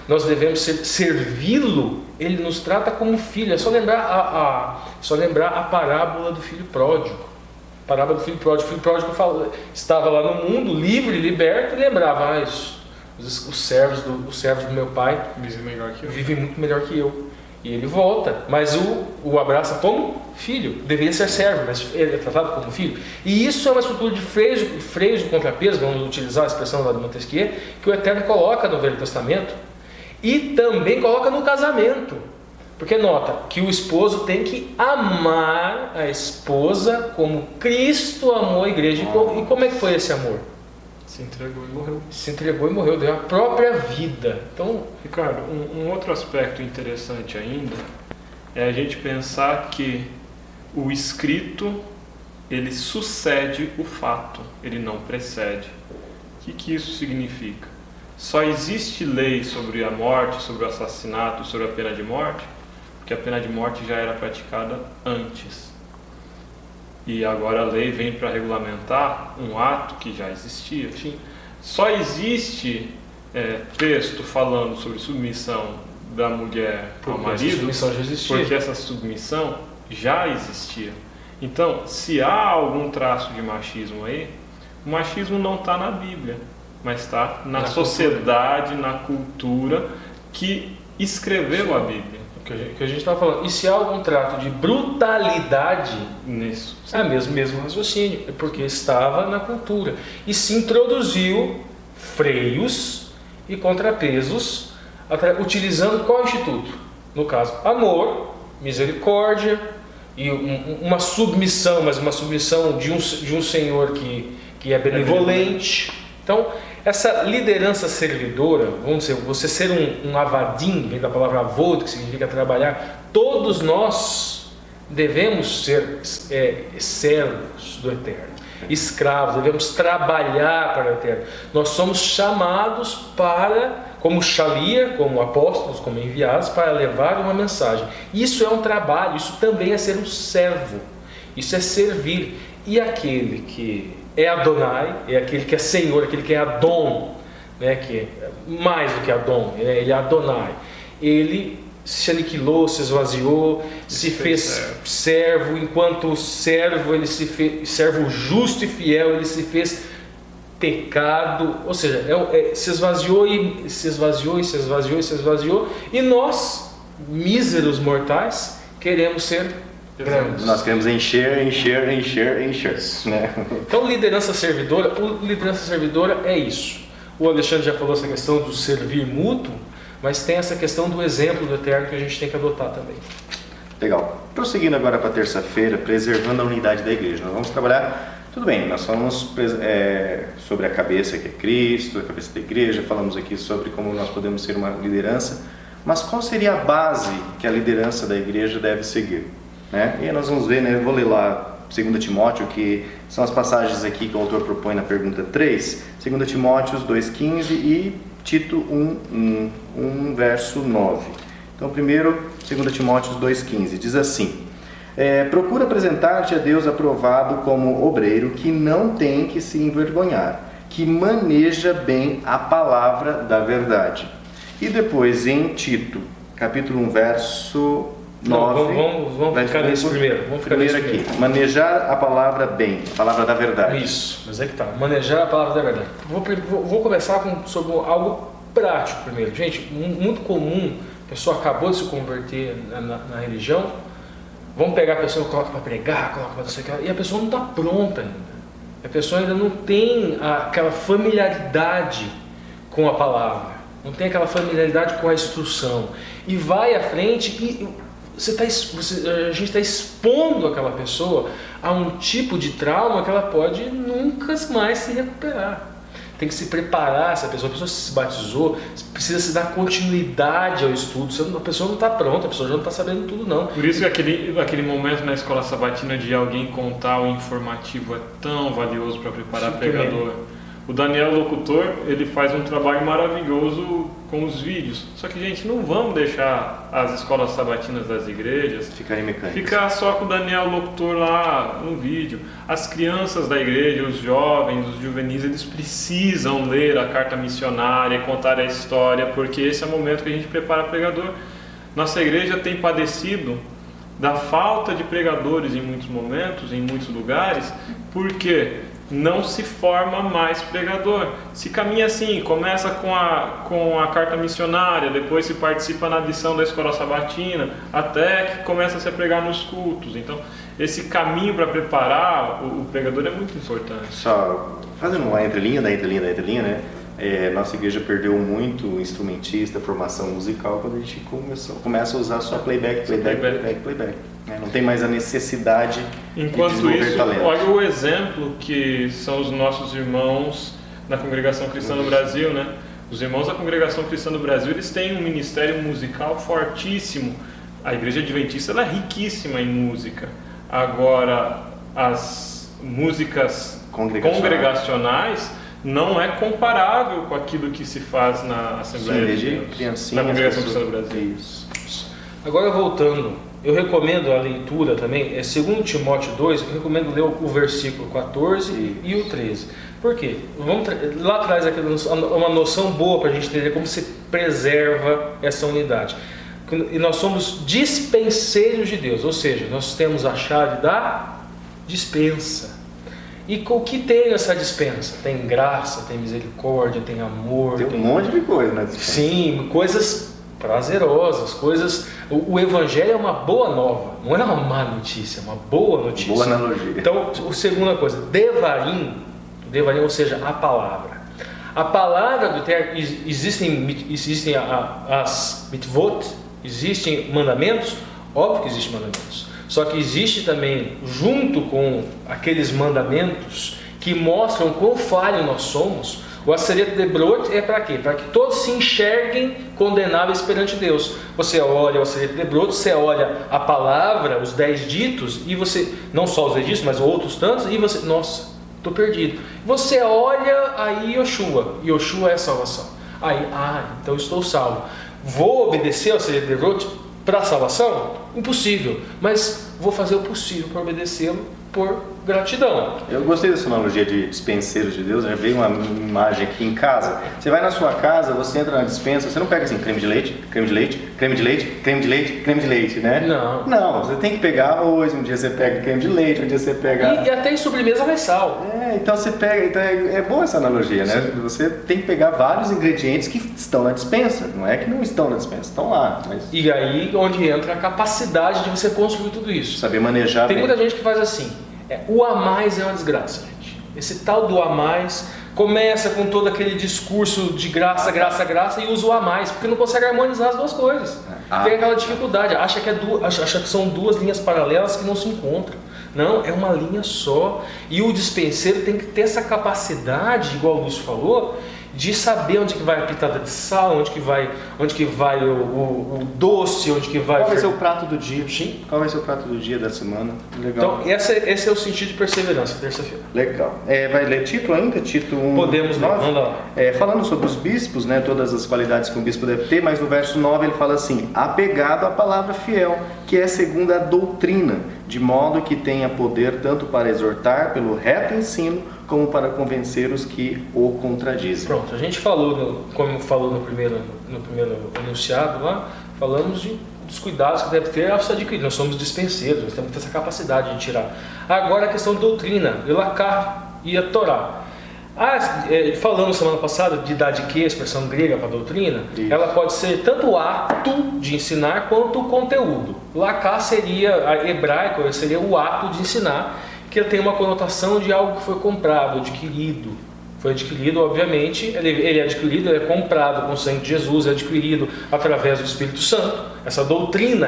nós devemos servi-lo. Ele nos trata como filho. É só lembrar a parábola do filho pródigo. A parábola do filho pródigo. O filho pródigo estava lá no mundo, livre, liberto, e lembrava: os servos do meu pai vivem melhor que eu. Vivem muito melhor que eu. E ele volta, mas o abraça como filho. Deveria ser servo, mas ele é tratado como filho. E isso é uma estrutura de freios e contrapesos, vamos utilizar a expressão lá de Montesquieu, que o Eterno coloca no Velho Testamento e também coloca no casamento. Porque nota que o esposo tem que amar a esposa como Cristo amou a igreja. E como é que foi esse amor? Se entregou e morreu. Se entregou e morreu, deu a própria vida. Então, Ricardo, um outro aspecto interessante ainda é a gente pensar que o escrito, ele sucede o fato, ele não precede. O que isso significa? Só existe lei sobre a morte, sobre o assassinato, sobre a pena de morte, porque a pena de morte já era praticada antes. E agora a lei vem para regulamentar um ato que já existia. sim. Só existe texto falando sobre submissão da mulher ao Porque essa marido submissão já existia. porque essa submissão já existia. Então, se há algum traço de machismo aí, o machismo não está na Bíblia, mas está na sociedade, na cultura que escreveu a Bíblia. O que a gente estava falando. E se há algum trato de brutalidade Nisso. é o mesmo raciocínio, é porque estava na cultura. E se introduziu freios e contrapesos, utilizando qual instituto? No caso, amor, misericórdia e uma submissão, mas uma submissão de um senhor que é benevolente. Então, essa liderança servidora, vamos dizer, você ser um avadim, vem da palavra avod, que significa trabalhar, todos nós devemos ser servos do Eterno, escravos, devemos trabalhar para o Eterno. Nós somos chamados para, como shalia, como apóstolos, como enviados, para levar uma mensagem. Isso é um trabalho, isso também é ser um servo, isso é servir. E aquele que é Adonai, é aquele que é Senhor, aquele que é Adon, né, que é mais do que Adon, ele é Adonai. Ele se aniquilou, se esvaziou, se fez servo. Enquanto servo, ele se fez servo justo e fiel, ele se fez pecado, ou seja, se esvaziou e se esvaziou e se esvaziou e se esvaziou, e nós, míseros mortais, queremos ser grandes. Nós queremos encher, né? Então, liderança servidora é isso. O Alexandre já falou essa questão do servir mútuo, mas tem essa questão do exemplo do Eterno que a gente tem que adotar também. Legal. Prosseguindo agora para terça-feira, preservando a unidade da igreja. Nós vamos trabalhar, tudo bem, nós falamos sobre a cabeça que é Cristo, a cabeça da igreja, falamos aqui sobre como nós podemos ser uma liderança, mas qual seria a base que a liderança da igreja deve seguir? Né? E aí nós vamos ver, né? Eu vou ler lá 2 Timóteo, que são as passagens aqui que o autor propõe na pergunta 3, 2 Timóteo 2,15 e Tito 1, verso 9. Então, primeiro, 2 Timóteo 2,15, diz assim: procura apresentar-te a Deus aprovado como obreiro que não tem que se envergonhar, que maneja bem a palavra da verdade. E depois, em Tito, capítulo 1, verso 9, vamos ficar nesse primeiro. Vamos ficar nesse aqui. Manejar a palavra bem, a palavra da verdade. Isso, mas é que tá. Manejar a palavra da verdade. Vou começar sobre algo prático primeiro. Gente, muito comum, a pessoa acabou de se converter na religião, vamos pegar a pessoa, coloca para pregar, coloca para não sei o que, e a pessoa não está pronta ainda. A pessoa ainda não tem aquela familiaridade com a palavra, não tem aquela familiaridade com a instrução. E vai à frente e a gente está expondo aquela pessoa a um tipo de trauma que ela pode nunca mais se recuperar. Tem que se preparar, a pessoa se batizou, precisa se dar continuidade ao estudo. A pessoa não está pronta, a pessoa já não está sabendo tudo não. Por isso que aquele momento na escola sabatina de alguém contar o informativo é tão valioso para preparar pregador. O Daniel Locutor, ele faz um trabalho maravilhoso com os vídeos. Só que, gente, não vamos deixar as escolas sabatinas das igrejas ficarem mecânicas. Ficar só com o Daniel Locutor lá no vídeo. As crianças da igreja, os jovens, os juvenis, eles precisam ler a carta missionária, contar a história, porque esse é o momento que a gente prepara pregador. Nossa igreja tem padecido da falta de pregadores em muitos momentos, em muitos lugares. Por quê? não se forma mais pregador. Se caminha assim, começa com a carta missionária, depois se participa na lição da escola sabatina, até que começa a se pregar nos cultos. Então, esse caminho para preparar o pregador é muito importante. Só fazendo uma entrelinha, né? Nossa igreja perdeu muito instrumentista, formação musical, quando a gente começa a usar só playback. Não tem mais a necessidade de desenvolver isso, talento. olha o exemplo que são os nossos irmãos na Congregação Cristã do Brasil, né? Os irmãos da Congregação Cristã do Brasil, eles têm um ministério musical fortíssimo. A Igreja Adventista ela é riquíssima em música. Agora, as músicas congregacionais não é comparável com aquilo que se faz na Assembleia de Deus, na Congregação Cristã do Brasil. Isso. Agora voltando, eu recomendo a leitura também, 2 Timóteo 2, eu recomendo ler o versículo 14 e o 13. Por quê? Lá atrás uma noção boa para a gente entender como se preserva essa unidade. E nós somos dispenseiros de Deus, ou seja, nós temos a chave da dispensa. E o que tem essa dispensa? Tem graça, tem misericórdia, tem amor. Tem um monte de coisa na dispensa. Sim, coisas prazerosas, coisas... O Evangelho é uma boa nova, não é uma má notícia, é uma boa notícia. Boa analogia. Então, a segunda coisa, Devarim, ou seja, a palavra. A palavra do Eterno, existem as mitvot, existem mandamentos, óbvio que existem mandamentos. Só que existe também, junto com aqueles mandamentos que mostram quão falho nós somos, o Aseret de Brot é para quê? Para que todos se enxerguem condenáveis perante Deus. Você olha o Aseret de Brot, você olha a palavra, os 10 ditos, e você, não só os 10 ditos, mas outros tantos, e você, nossa, estou perdido. Você olha aí Yoshua é a salvação. Aí, então estou salvo. Vou obedecer ao Aseret de Brot para a salvação? Impossível, mas vou fazer o possível para obedecê-lo por gratidão. Eu gostei dessa analogia de dispenseiros de Deus, já veio uma imagem aqui em casa. Você vai na sua casa, você entra na dispensa, você não pega assim creme de leite, né? Não, você tem que pegar arroz, um dia você pega creme de leite, um dia você pega... E até em sobremesa vai sal. Então você pega, então é boa essa analogia, né? Sim. Você tem que pegar vários ingredientes que estão na dispensa, não é que não estão na dispensa, estão lá. Mas... E aí onde entra a capacidade de você construir tudo isso. Saber manejar Tem bem. muita gente que faz assim, o a mais é uma desgraça, gente. Esse tal do a mais começa com todo aquele discurso de graça e usa o a mais, porque não consegue harmonizar as duas coisas. Tem aquela dificuldade, acha que são duas linhas paralelas que não se encontram. Não, é uma linha só. E o dispenseiro tem que ter essa capacidade, igual o Lúcio falou, de saber onde que vai a pitada de sal, onde que vai o doce, onde que vai... Qual vai ser o prato do dia? Sim. Qual vai ser o prato do dia da semana? Legal. Então, esse é o sentido de perseverança, terça-feira. Legal. Vai ler Tito ainda? Tito 1, Podemos ler, manda lá. Falando sobre os bispos, né, todas as qualidades que um bispo deve ter, mas no verso 9 ele fala assim, apegado à palavra fiel, que é segundo a doutrina, de modo que tenha poder tanto para exortar pelo reto ensino, como para convencer os que o contradizem. Pronto, a gente falou, como falou no primeiro enunciado lá, falamos dos cuidados que deve ter ao se adquirir. Nós somos dispenseiros, nós temos que ter essa capacidade de tirar. Agora a questão de doutrina, Elakar e a Torá. Falamos semana passada de didaquê, a expressão grega para doutrina. Isso. Ela pode ser tanto o ato de ensinar quanto o conteúdo. Lakar seria, hebraico, seria o ato de ensinar, que ele tem uma conotação de algo que foi comprado, adquirido. Foi adquirido, obviamente, ele é adquirido, ele é comprado com o sangue de Jesus, é adquirido através do Espírito Santo. Essa doutrina,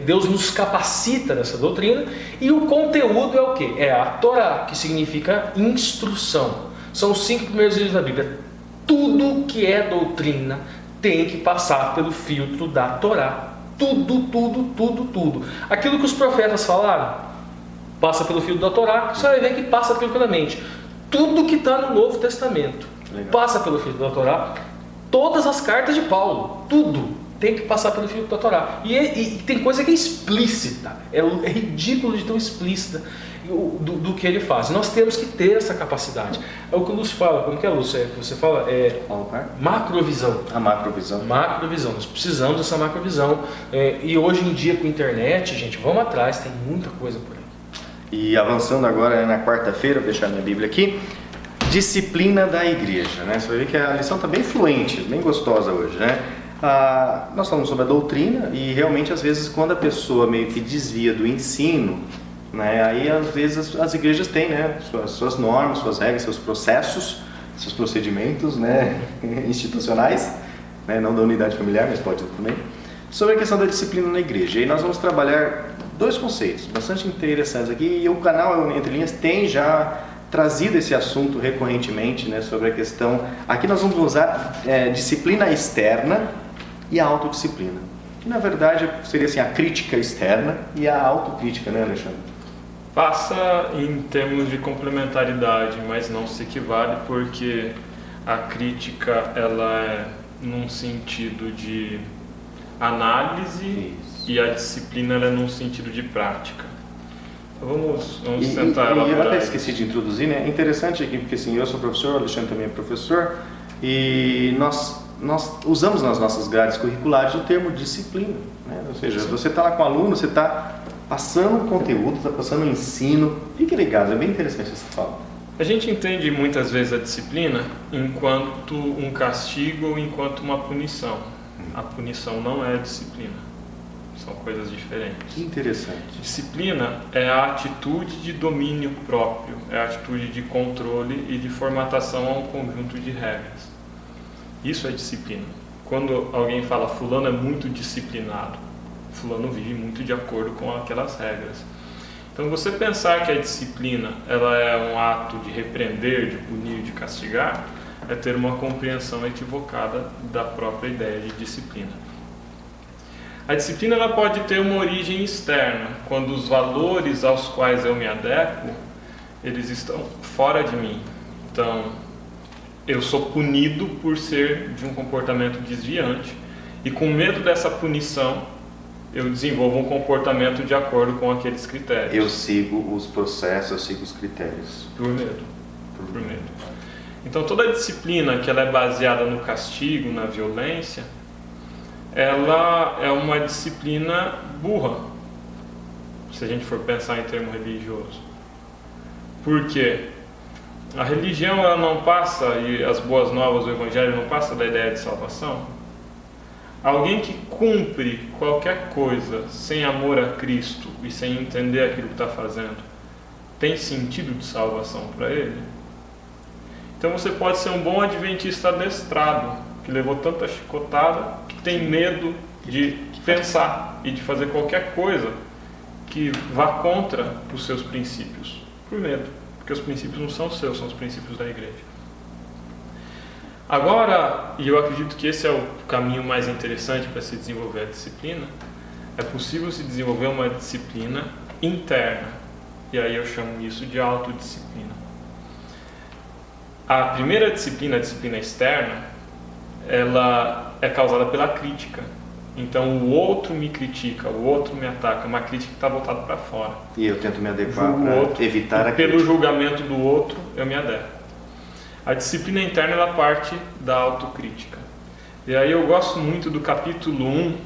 Deus nos capacita nessa doutrina. E o conteúdo é o quê? É a Torá, que significa instrução. São os 5 primeiros livros da Bíblia. Tudo que é doutrina tem que passar pelo filtro da Torá. Tudo. Aquilo que os profetas falaram, passa pelo filtro da Torá, você vai ver que passa tranquilamente. Tudo que está no Novo Testamento passa pelo filtro da Torá. Todas as cartas de Paulo, tudo tem que passar pelo filtro da Torá. E tem coisa que é explícita, é ridículo de tão explícita do que ele faz. Nós temos que ter essa capacidade. É o que o Lúcio fala, como que é, Lúcio? Você fala macrovisão. A macrovisão. Macrovisão, nós precisamos dessa macrovisão. E hoje em dia com a internet, gente, vamos atrás, tem muita coisa por aí. E avançando agora na quarta-feira, vou deixar minha Bíblia aqui, disciplina da igreja, né? Você vai ver que a lição está bem fluente, bem gostosa hoje, né? Nós falamos sobre a doutrina e realmente às vezes quando a pessoa meio que desvia do ensino, né? Aí às vezes as igrejas têm, né? Suas normas, suas regras, seus processos, seus procedimentos, né? Institucionais, né? Não da unidade familiar, mas pode também, sobre a questão da disciplina na igreja. E nós vamos trabalhar dois conceitos bastante interessantes aqui, e o canal Entre Linhas tem já trazido esse assunto recorrentemente, né, sobre a questão. Aqui nós vamos usar disciplina externa e a autodisciplina, que na verdade seria assim, a crítica externa e a autocrítica, né, Alexandre? Passa em termos de complementaridade, mas não se equivale, porque a crítica ela é num sentido de análise. Isso. E a disciplina ela é num sentido de prática. Então vamos tentar elaborar. Eu até esqueci de introduzir, né? É interessante aqui, porque assim, eu sou professor, o Alexandre também é professor, e nós usamos nas nossas grades curriculares o termo disciplina, né? Ou seja, sim, você está lá com o aluno, você está passando conteúdo, está passando ensino. Fique ligado, é bem interessante essa fala. A gente entende muitas vezes a disciplina enquanto um castigo ou enquanto uma punição. A punição não é disciplina. São coisas diferentes. Que interessante. Disciplina é a atitude de domínio próprio, é a atitude de controle e de formatação a um conjunto de regras. Isso é disciplina. Quando alguém fala fulano é muito disciplinado, fulano vive muito de acordo com aquelas regras. Então você pensar que a disciplina ela é um ato de repreender, de punir, de castigar, é ter uma compreensão equivocada da própria ideia de disciplina. A disciplina ela pode ter uma origem externa, quando os valores aos quais eu me adequo, eles estão fora de mim. Então, eu sou punido por ser de um comportamento desviante e com medo dessa punição, eu desenvolvo um comportamento de acordo com aqueles critérios. Eu sigo os processos, eu sigo os critérios. Por medo. Por medo. Então, toda disciplina que ela é baseada no castigo, na violência, ela é uma disciplina burra, se a gente for pensar em termo religioso. Por quê? A religião ela não passa, e as boas novas, o evangelho não passa da ideia de salvação. Alguém que cumpre qualquer coisa sem amor a Cristo e sem entender aquilo que está fazendo, tem sentido de salvação para ele? Então você pode ser um bom adventista adestrado, que levou tanta chicotada, que tem medo de pensar e de fazer qualquer coisa que vá contra os seus princípios, por medo, porque os princípios não são seus, são os princípios da igreja. Agora, e eu acredito que esse é o caminho mais interessante para se desenvolver a disciplina, é possível se desenvolver uma disciplina interna, e aí eu chamo isso de autodisciplina. A primeira disciplina, a disciplina externa, ela é causada pela crítica. Então o outro me critica, o outro me ataca, uma crítica que está voltada para fora. E eu tento me adequar para evitar a crítica. Pelo julgamento do outro, eu me adequo. A disciplina interna ela parte da autocrítica. E aí eu gosto muito do capítulo 1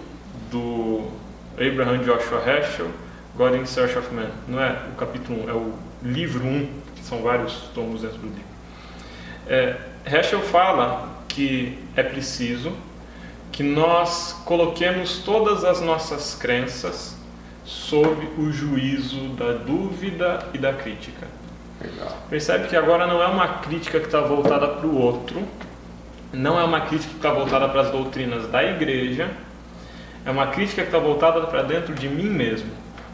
do Abraham Joshua Heschel, God in Search of Man. Não é o capítulo 1, é o livro 1, que são vários tomos dentro do livro. Heschel fala que é preciso que nós coloquemos todas as nossas crenças sob o juízo da dúvida e da crítica. Legal. Percebe que agora não é uma crítica que está voltada para o outro, não é uma crítica que está voltada para as doutrinas da igreja, é uma crítica que está voltada para dentro de mim mesmo,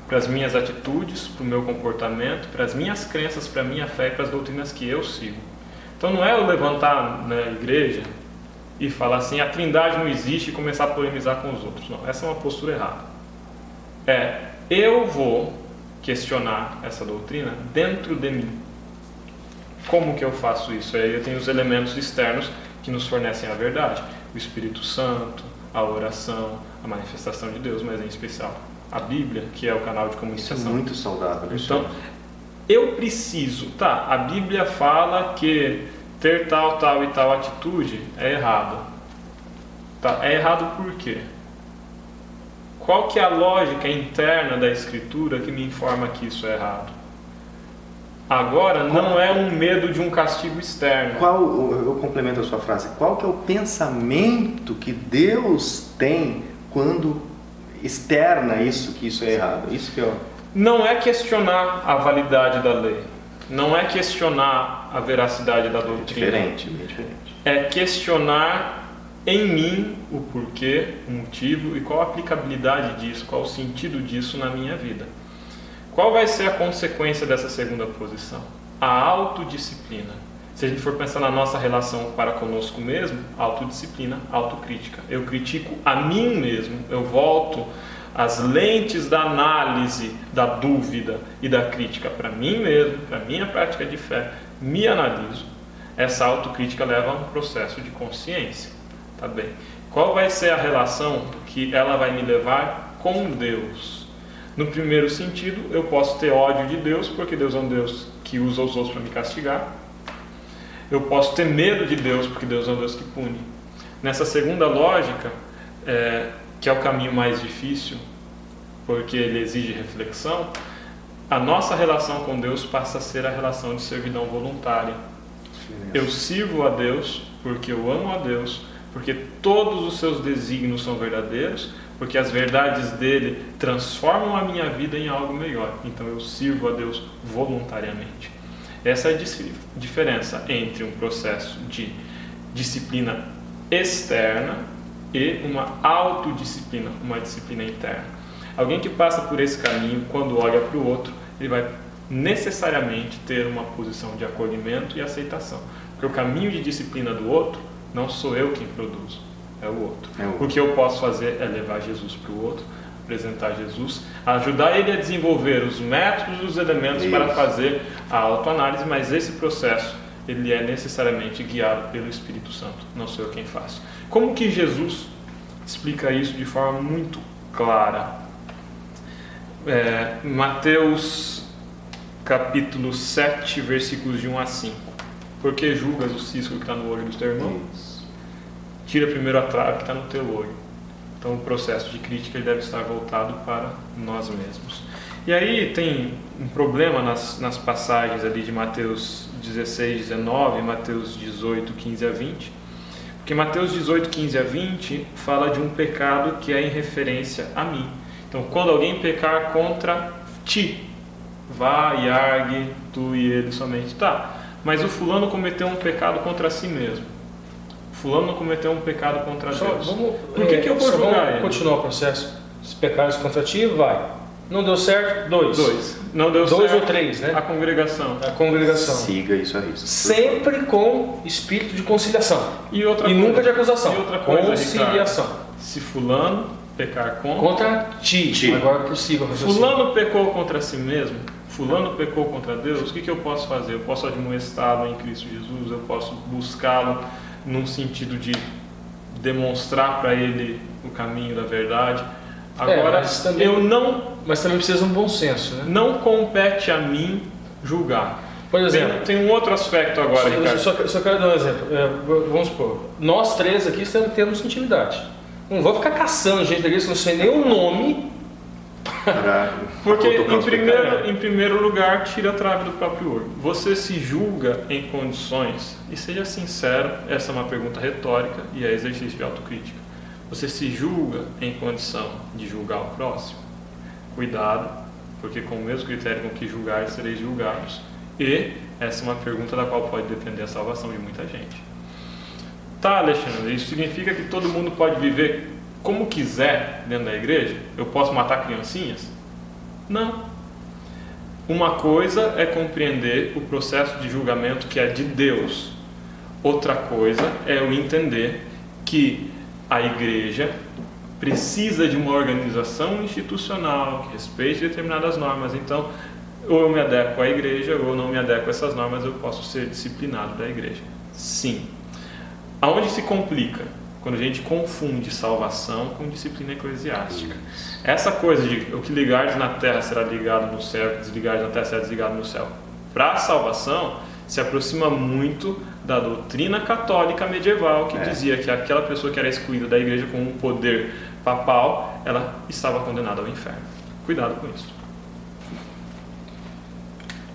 para as minhas atitudes, para o meu comportamento, para as minhas crenças, para a minha fé e para as doutrinas que eu sigo. Então não é eu levantar na igreja e falar assim, a trindade não existe e começar a polemizar com os outros. Não, essa é uma postura errada. Eu vou questionar essa doutrina dentro de mim. Como que eu faço isso? Aí eu tenho os elementos externos que nos fornecem a verdade. O Espírito Santo, a oração, a manifestação de Deus, mas em especial a Bíblia, que é o canal de comunicação. Isso é muito saudável. Então, eu preciso, a Bíblia fala que ter tal e tal atitude é errado. É errado por quê? Qual que é a lógica interna da Escritura que me informa que isso é errado? Agora, não é um medo de um castigo externo. Eu complemento a sua frase, qual que é o pensamento que Deus tem quando externa isso, que isso é errado? Isso que eu... Não é questionar a validade da lei. Não é questionar a veracidade da doutrina. Bem diferente. É questionar em mim o porquê, o motivo e qual a aplicabilidade disso, qual o sentido disso na minha vida. Qual vai ser a consequência dessa segunda posição? A autodisciplina. Se a gente for pensar na nossa relação para conosco mesmo, autodisciplina, autocrítica. Eu critico a mim mesmo, eu volto as lentes da análise, da dúvida e da crítica para mim mesmo, para minha prática de fé, me analiso. Essa autocrítica leva a um processo de consciência. Tá bem? Qual vai ser a relação que ela vai me levar com Deus? No primeiro sentido, eu posso ter ódio de Deus, porque Deus é um Deus que usa os outros para me castigar. Eu posso ter medo de Deus, porque Deus é um Deus que pune. Nessa segunda lógica, que é o caminho mais difícil, porque ele exige reflexão, a nossa relação com Deus passa a ser a relação de servidão voluntária. Eu sirvo a Deus porque eu amo a Deus, porque todos os seus desígnios são verdadeiros, porque as verdades dele transformam a minha vida em algo melhor. Então eu sirvo a Deus voluntariamente. Essa é a diferença entre um processo de disciplina externa e uma autodisciplina, uma disciplina interna. Alguém que passa por esse caminho, quando olha para o outro, ele vai necessariamente ter uma posição de acolhimento e aceitação. Porque o caminho de disciplina do outro, não sou eu quem produzo, é o outro. O que eu posso fazer é levar Jesus para o outro, apresentar Jesus, ajudar ele a desenvolver os métodos e os elementos para fazer a autoanálise, mas esse processo ele é necessariamente guiado pelo Espírito Santo, não sou eu quem faço. Como que Jesus explica isso de forma muito clara? Mateus capítulo 7, versículos de 1 a 5. Por que julgas o cisco que está no olho do teu irmão? Tira primeiro a trave que está no teu olho. Então o processo de crítica ele deve estar voltado para nós mesmos. E aí tem um problema nas passagens ali de Mateus 16, 19, Mateus 18, 15 a 20. Porque Mateus 18, 15 a 20 fala de um pecado que é em referência a mim. Então quando alguém pecar contra ti, vá e argue tu e ele somente. Tá, mas o fulano cometeu um pecado contra si mesmo. Fulano não cometeu um pecado contra Deus. Por que eu vou julgar ele? Continuar o processo. Se pecares contra ti, vai. Não deu certo, 2. Não deu certo. 2 ou 3, né? A congregação. Siga isso aí. Sempre com espírito de conciliação. E nunca de acusação. E outra coisa, conciliação. Ricardo, se fulano pecar contra ti. Agora é possível. Fulano pecou contra si mesmo. Fulano pecou contra Deus. O que eu posso fazer? Eu posso admoestá-lo em Cristo Jesus. Eu posso buscá-lo num sentido de demonstrar para ele o caminho da verdade. Agora, mas também precisa de um bom senso, né? Não compete a mim julgar. Por exemplo, tem um outro aspecto agora, Ricardo. Só quero dar um exemplo. Vamos supor, nós três aqui temos intimidade. Não vou ficar caçando gente aqui, se não sei nem o nome. Porque em primeiro lugar tira a trave do próprio olho. Você se julga em condições, e seja sincero, essa é uma pergunta retórica e é exercício de autocrítica. Você se julga em condição de julgar o próximo? Cuidado, porque com o mesmo critério com que julgar sereis julgados. E essa é uma pergunta da qual pode depender a salvação de muita gente. Tá, Alexandre, isso significa que todo mundo pode viver como quiser dentro da igreja? Eu posso matar criancinhas? Não. Uma coisa é compreender o processo de julgamento que é de Deus. Outra coisa é eu entender que a igreja precisa de uma organização institucional que respeite determinadas normas. Então, ou eu me adequo à igreja ou eu não me adequo a essas normas, eu posso ser disciplinado da igreja. Sim. Aonde se complica? Quando a gente confunde salvação com disciplina eclesiástica. Essa coisa de o que ligares na terra será ligado no céu, o que desligares na terra será desligado no céu. Para a salvação, se aproxima muito da doutrina católica medieval, que dizia que aquela pessoa que era excluída da igreja com um poder papal, ela estava condenada ao inferno. Cuidado com isso.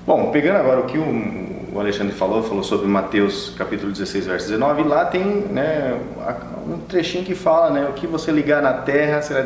Bom, pegando agora o que o Alexandre falou sobre Mateus capítulo 16, verso 19, lá tem, né, um trechinho que fala, né, o que você ligar na terra será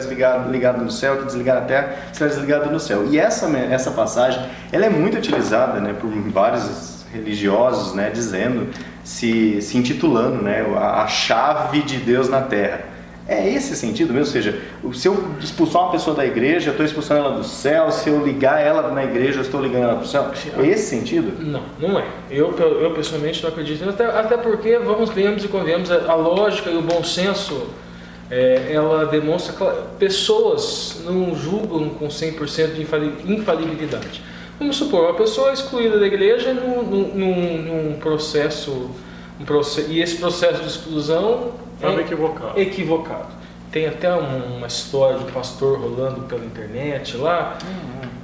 ligado no céu, o que desligar na terra será desligado no céu. E essa passagem, ela é muito utilizada, né, por vários religiosos, né, dizendo, se intitulando, né, a chave de Deus na terra. É esse sentido mesmo? Ou seja, se eu expulsar uma pessoa da igreja, eu estou expulsando ela do céu, se eu ligar ela na igreja, eu estou ligando ela para o céu? É esse sentido? Não é. Eu pessoalmente não acredito. Até porque, venhamos e convenhamos, a lógica e o bom senso, ela demonstra que pessoas não julgam com 100% de infalibilidade. Vamos supor, uma pessoa excluída da igreja num processo, e esse processo de exclusão equivocado. Tem até uma história de um pastor rolando pela internet lá,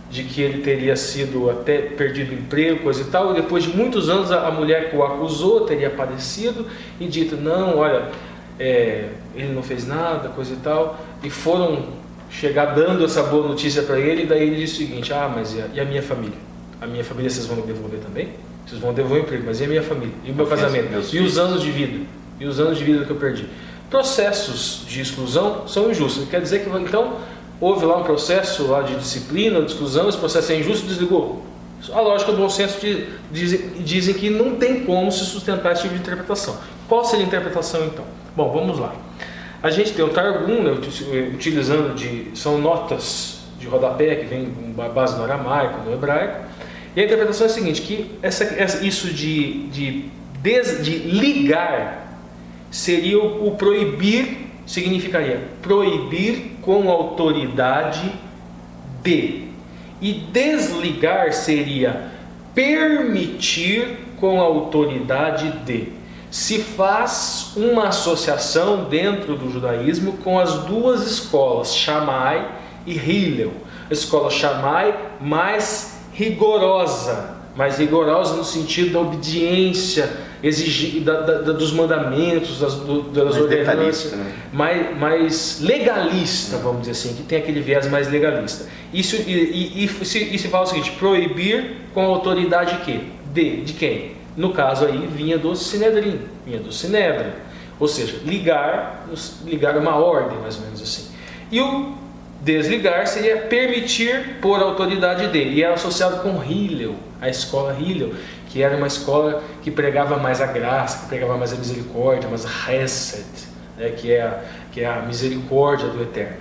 de que ele teria sido até perdido o emprego, coisa e tal, e depois de muitos anos a mulher que o acusou teria aparecido e dito, não, olha, ele não fez nada, coisa e tal, e foram chegar dando essa boa notícia para ele, e daí ele disse o seguinte, mas e a minha família? A minha família vocês vão me devolver também? Vocês vão devolver o emprego, mas e a minha família? E o meu casamento? E os anos de vida? E os anos de vida que eu perdi? Processos de exclusão são injustos. Quer dizer que, então, houve lá um processo lá de disciplina, de exclusão, esse processo é injusto, desligou. A lógica do bom senso dizem que não tem como se sustentar esse tipo de interpretação. Qual seria a interpretação, então? Bom, vamos lá. A gente tem o Targum, né, utilizando são notas de rodapé que vem com base no aramaico, no hebraico. E a interpretação é a seguinte, que isso de ligar seria o proibir, significaria proibir com autoridade de. E desligar seria permitir com autoridade de. Se faz uma associação dentro do judaísmo com as duas escolas, Shammai e Hillel. A escola Shammai mais rigorosa no sentido da obediência, dos mandamentos, das ordenanças, né? mais legalista, vamos dizer assim, que tem aquele viés mais legalista. E se fala o seguinte, proibir com autoridade de quem? No caso aí vinha do Sinédrio, ou seja, ligar uma ordem, mais ou menos assim. E o desligar seria permitir por autoridade dele, e era associado com Hillel, a escola Hillel, que era uma escola que pregava mais a graça, que pregava mais a misericórdia, mais a Hesed, né, que é a misericórdia do Eterno.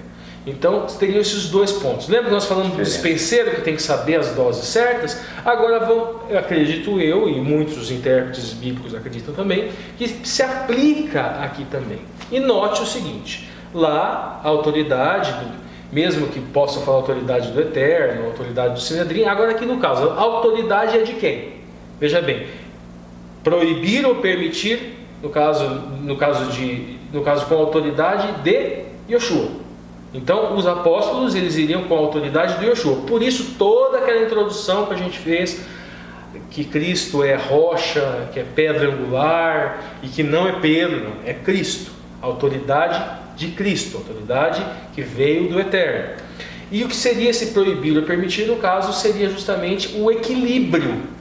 Então, teriam esses dois pontos. Lembra que nós falamos do dispenseiro, que tem que saber as doses certas? Agora, acredito eu, e muitos intérpretes bíblicos acreditam também, que se aplica aqui também. E note o seguinte, lá a autoridade, mesmo que possa falar autoridade do Eterno, autoridade do Sinédrio, agora aqui no caso, a autoridade é de quem? Veja bem, proibir ou permitir, no caso com a autoridade de Yoshua. Então, os apóstolos, eles iriam com a autoridade de Yoshua. Por isso, toda aquela introdução que a gente fez, que Cristo é rocha, que é pedra angular, e que não é Pedro, não, é Cristo. A autoridade de Cristo, a autoridade que veio do Eterno. E o que seria esse proibir ou permitir, no caso, seria justamente o equilíbrio.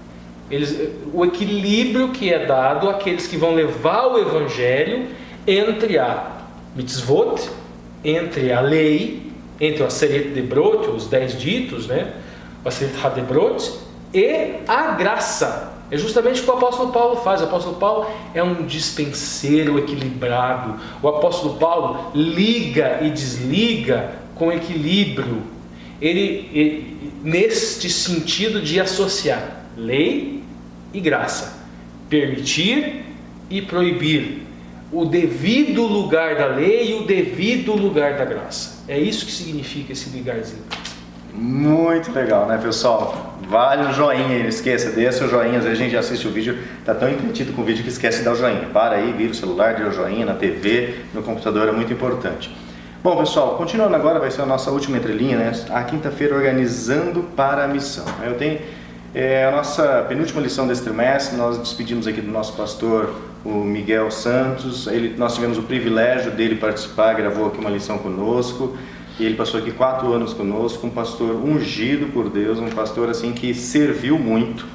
O equilíbrio que é dado àqueles que vão levar o Evangelho entre a mitzvot, entre a lei, entre o Aseret Debrot, os 10 ditos, né? O Aseret Hadebrot, e a graça. É justamente o que o apóstolo Paulo faz. O apóstolo Paulo é um dispenseiro equilibrado. O apóstolo Paulo liga e desliga com equilíbrio. Ele neste sentido de associar lei e graça, permitir e proibir, o devido lugar da lei e o devido lugar da graça. É isso que significa esse ligarzinho. Muito legal, né, pessoal? Vale um joinha aí, não esqueça, dê seu joinha. Às vezes a gente assiste o vídeo, tá tão entretido com o vídeo que esquece de dar o joinha. Para aí, vira o celular, dê o joinha na TV, no computador, é muito importante. Bom, pessoal, continuando agora, vai ser a nossa última entrelinha, né? A quinta-feira, organizando para a missão. Eu tenho a nossa penúltima lição desse trimestre. Nós despedimos aqui do nosso pastor, o Miguel Santos. Nós tivemos o privilégio dele participar, gravou aqui uma lição conosco. E ele passou aqui 4 anos conosco, um pastor ungido por Deus, um pastor assim que serviu muito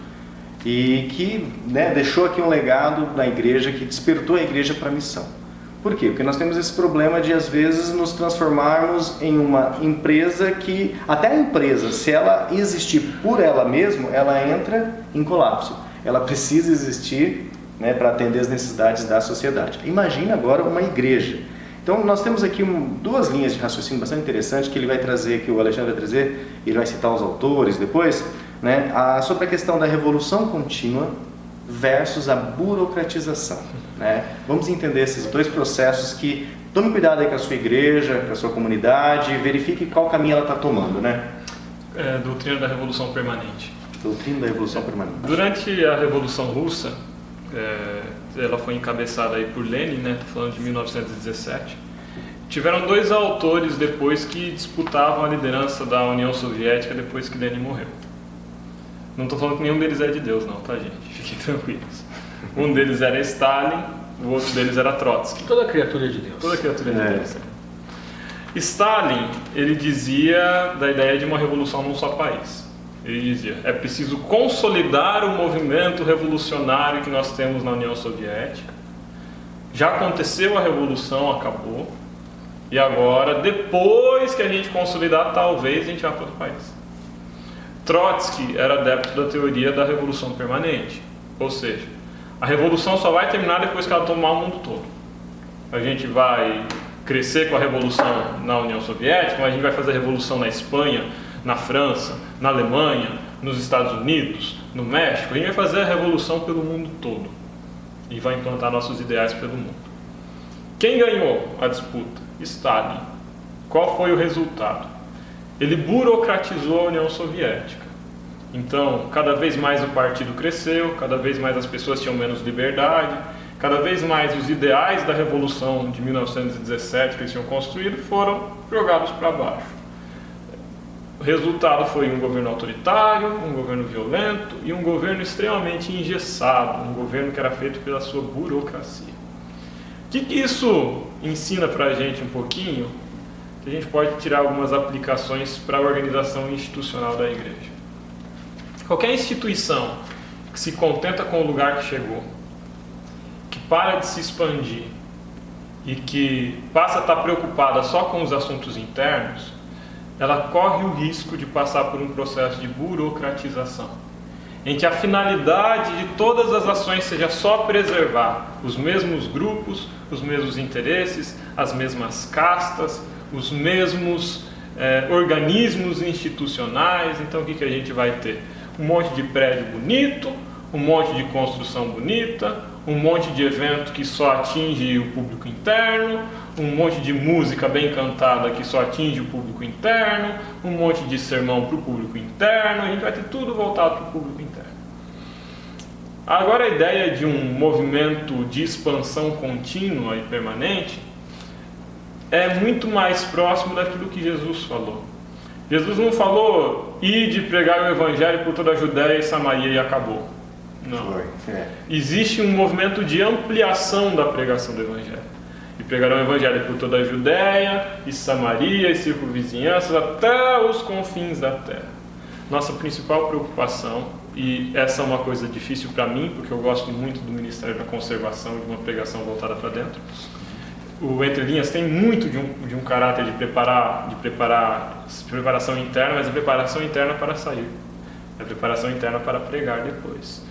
e que, né, deixou aqui um legado na igreja, que despertou a igreja para a missão. Por quê? Porque nós temos esse problema de às vezes nos transformarmos em uma empresa que, até a empresa, se ela existir por ela mesma, ela entra em colapso. Ela precisa existir, né, para atender as necessidades da sociedade. Imagina agora uma igreja. Então nós temos aqui 2 linhas de raciocínio bastante interessantes que ele vai trazer, que o Alexandre vai trazer, ele vai citar os autores depois, né, sobre a questão da revolução contínua versus a burocratização, né? Vamos entender esses 2 processos que tome cuidado aí com a sua igreja, com a sua comunidade, verifique qual caminho ela está tomando, né? Doutrina da Revolução Permanente. Doutrina da Revolução Permanente. Durante a Revolução Russa, ela foi encabeçada aí por Lenin, né? Tô falando de 1917. Tiveram 2 autores depois que disputavam a liderança da União Soviética depois que Lenin morreu. Não estou falando que nenhum deles é de Deus, não, tá, gente? Fiquem tranquilos. Um deles era Stalin, o outro deles era Trotsky. Toda criatura de Deus. Toda criatura de Deus. Stalin, ele dizia da ideia de uma revolução num só país. Ele dizia, é preciso consolidar o movimento revolucionário que nós temos na União Soviética. Já aconteceu a revolução, acabou. E agora, depois que a gente consolidar, talvez a gente vá para outro país. Trotsky era adepto da teoria da revolução permanente. Ou seja, a revolução só vai terminar depois que ela tomar o mundo todo. A gente vai crescer com a revolução na União Soviética, mas a gente vai fazer a revolução na Espanha, na França, na Alemanha, nos Estados Unidos, no México. A gente vai fazer a revolução pelo mundo todo e vai implantar nossos ideais pelo mundo. Quem ganhou a disputa? Stalin. Qual foi o resultado? Ele burocratizou a União Soviética. Então, cada vez mais o partido cresceu, cada vez mais as pessoas tinham menos liberdade, cada vez mais os ideais da Revolução de 1917 que eles tinham construído foram jogados para baixo. O resultado foi um governo autoritário, um governo violento e um governo extremamente engessado, um governo que era feito pela sua burocracia. O que isso ensina para a gente um pouquinho? Que a gente pode tirar algumas aplicações para a organização institucional da igreja. Qualquer instituição que se contenta com o lugar que chegou, que para de se expandir e que passa a estar preocupada só com os assuntos internos, ela corre o risco de passar por um processo de burocratização, em que a finalidade de todas as ações seja só preservar os mesmos grupos, os mesmos interesses, as mesmas castas, os mesmos organismos institucionais. Então o que a gente vai ter? Um monte de prédio bonito, um monte de construção bonita, um monte de evento que só atinge o público interno, um monte de música bem cantada que só atinge o público interno, um monte de sermão para o público interno. A gente vai ter tudo voltado para o público interno. Agora a ideia de um movimento de expansão contínua e permanente é muito mais próximo daquilo que Jesus falou. Jesus não falou, ide pregar o evangelho por toda a Judéia e Samaria e acabou. Não. Existe um movimento de ampliação da pregação do evangelho. E pregarão o evangelho por toda a Judéia e Samaria e circunvizinhanças até os confins da terra. Nossa principal preocupação, e essa é uma coisa difícil para mim, porque eu gosto muito do Ministério da Conservação e de uma pregação voltada para dentro. O Entre Linhas tem muito de um caráter de preparação interna, mas é preparação interna para sair. É preparação interna para pregar depois.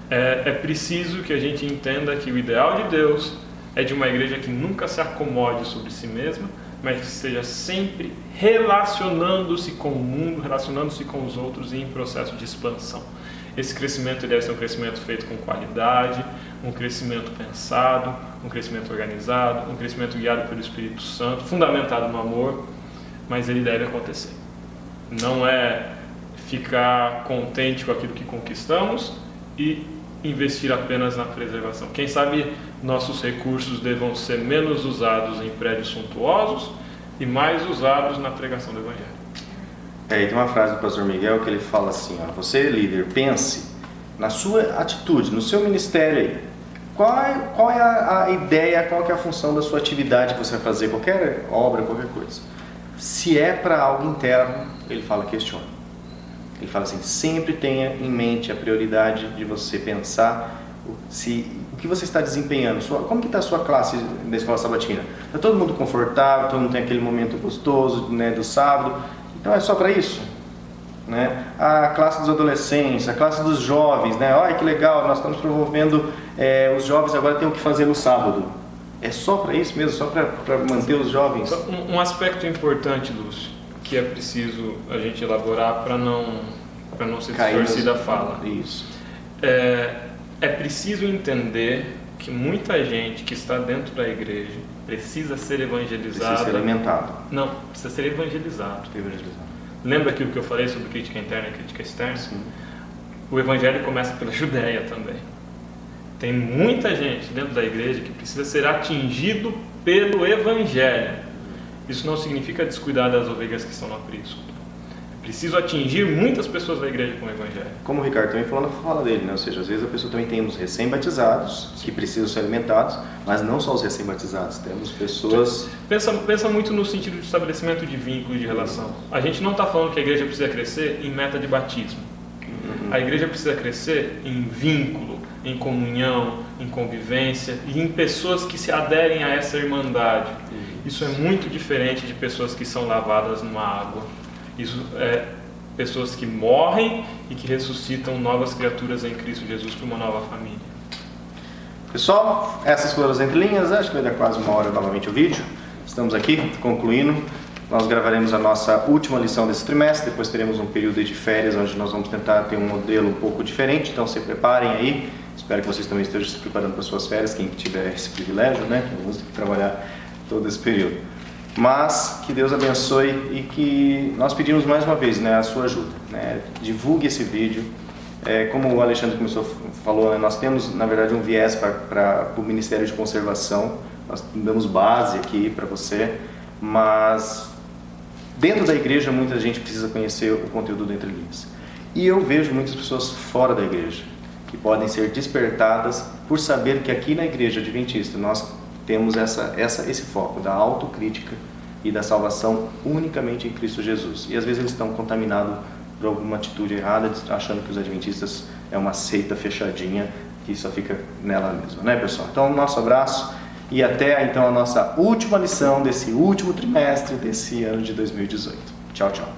É preciso que a gente entenda que o ideal de Deus é de uma igreja que nunca se acomode sobre si mesma, mas que esteja sempre relacionando-se com o mundo, relacionando-se com os outros e em processo de expansão. Esse crescimento deve ser um crescimento feito com qualidade, um crescimento pensado, um crescimento organizado, um crescimento guiado pelo Espírito Santo, fundamentado no amor, mas ele deve acontecer. Não é ficar contente com aquilo que conquistamos e investir apenas na preservação. Quem sabe nossos recursos devam ser menos usados em prédios suntuosos e mais usados na pregação do Evangelho. E tem uma frase do pastor Miguel que ele fala assim, ó, você líder, pense na sua atitude, no seu ministério aí. Qual é a ideia, qual é a função da sua atividade que você vai fazer, qualquer obra, qualquer coisa. Se é para algo interno, ele fala questione. Ele fala assim, sempre tenha em mente a prioridade de você pensar o que você está desempenhando, como que está a sua classe da escola sabatina? Está todo mundo confortável, todo mundo tem aquele momento gostoso, né, do sábado, então é só para isso? Né? A classe dos adolescentes, a classe dos jovens, né? Olha que legal, nós estamos promovendo, os jovens agora têm o que fazer no sábado. É só para isso mesmo, só para manter os jovens? Um aspecto importante, Lúcio, que é preciso a gente elaborar para não ser distorcida a fala. Isso. É preciso entender que muita gente que está dentro da igreja precisa ser evangelizada. Precisa ser alimentado. Não, precisa ser evangelizado. Lembra aquilo que eu falei sobre crítica interna e crítica externa? Sim. O evangelho começa pela Judéia também. Tem muita gente dentro da igreja que precisa ser atingido pelo evangelho. Isso não significa descuidar das ovelhas que estão no aprisco. É preciso atingir muitas pessoas da igreja com o evangelho. Como o Ricardo também falou na fala dele, né? Ou seja, às vezes a pessoa também tem os recém-batizados que precisam ser alimentados, mas não só os recém-batizados, temos pessoas... Pensa muito no sentido de estabelecimento de vínculo de relação. A gente não está falando que a igreja precisa crescer em meta de batismo. A igreja precisa crescer em vínculo, em comunhão, em convivência e em pessoas que se aderem a essa irmandade. Isso é muito diferente de pessoas que são lavadas numa água. Isso é pessoas que morrem e que ressuscitam novas criaturas em Cristo Jesus para uma nova família. Pessoal, essas foram as entrelinhas, acho que vai dar quase 1 hora novamente o vídeo. Estamos aqui concluindo. Nós gravaremos a nossa última lição desse trimestre, depois teremos um período de férias onde nós vamos tentar ter um modelo um pouco diferente, então se preparem aí. Espero que vocês também estejam se preparando para suas férias, quem tiver esse privilégio, né? Que alguns têm que trabalhar todo esse período. Mas que Deus abençoe e que nós pedimos mais uma vez, né, a sua ajuda, né? Divulgue esse vídeo. Como o Alexandre falou, né, nós temos na verdade um viés para o Ministério de Conservação. Nós damos base aqui para você, mas dentro da igreja muita gente precisa conhecer o conteúdo do Entre Linhas. E eu vejo muitas pessoas fora da igreja que podem ser despertadas por saber que aqui na igreja adventista nós temos esse foco da autocrítica e da salvação unicamente em Cristo Jesus. E às vezes eles estão contaminados por alguma atitude errada, achando que os adventistas é uma seita fechadinha que só fica nela mesma, né, pessoal? Então, nosso abraço e até então a nossa última lição desse último trimestre desse ano de 2018. Tchau, tchau.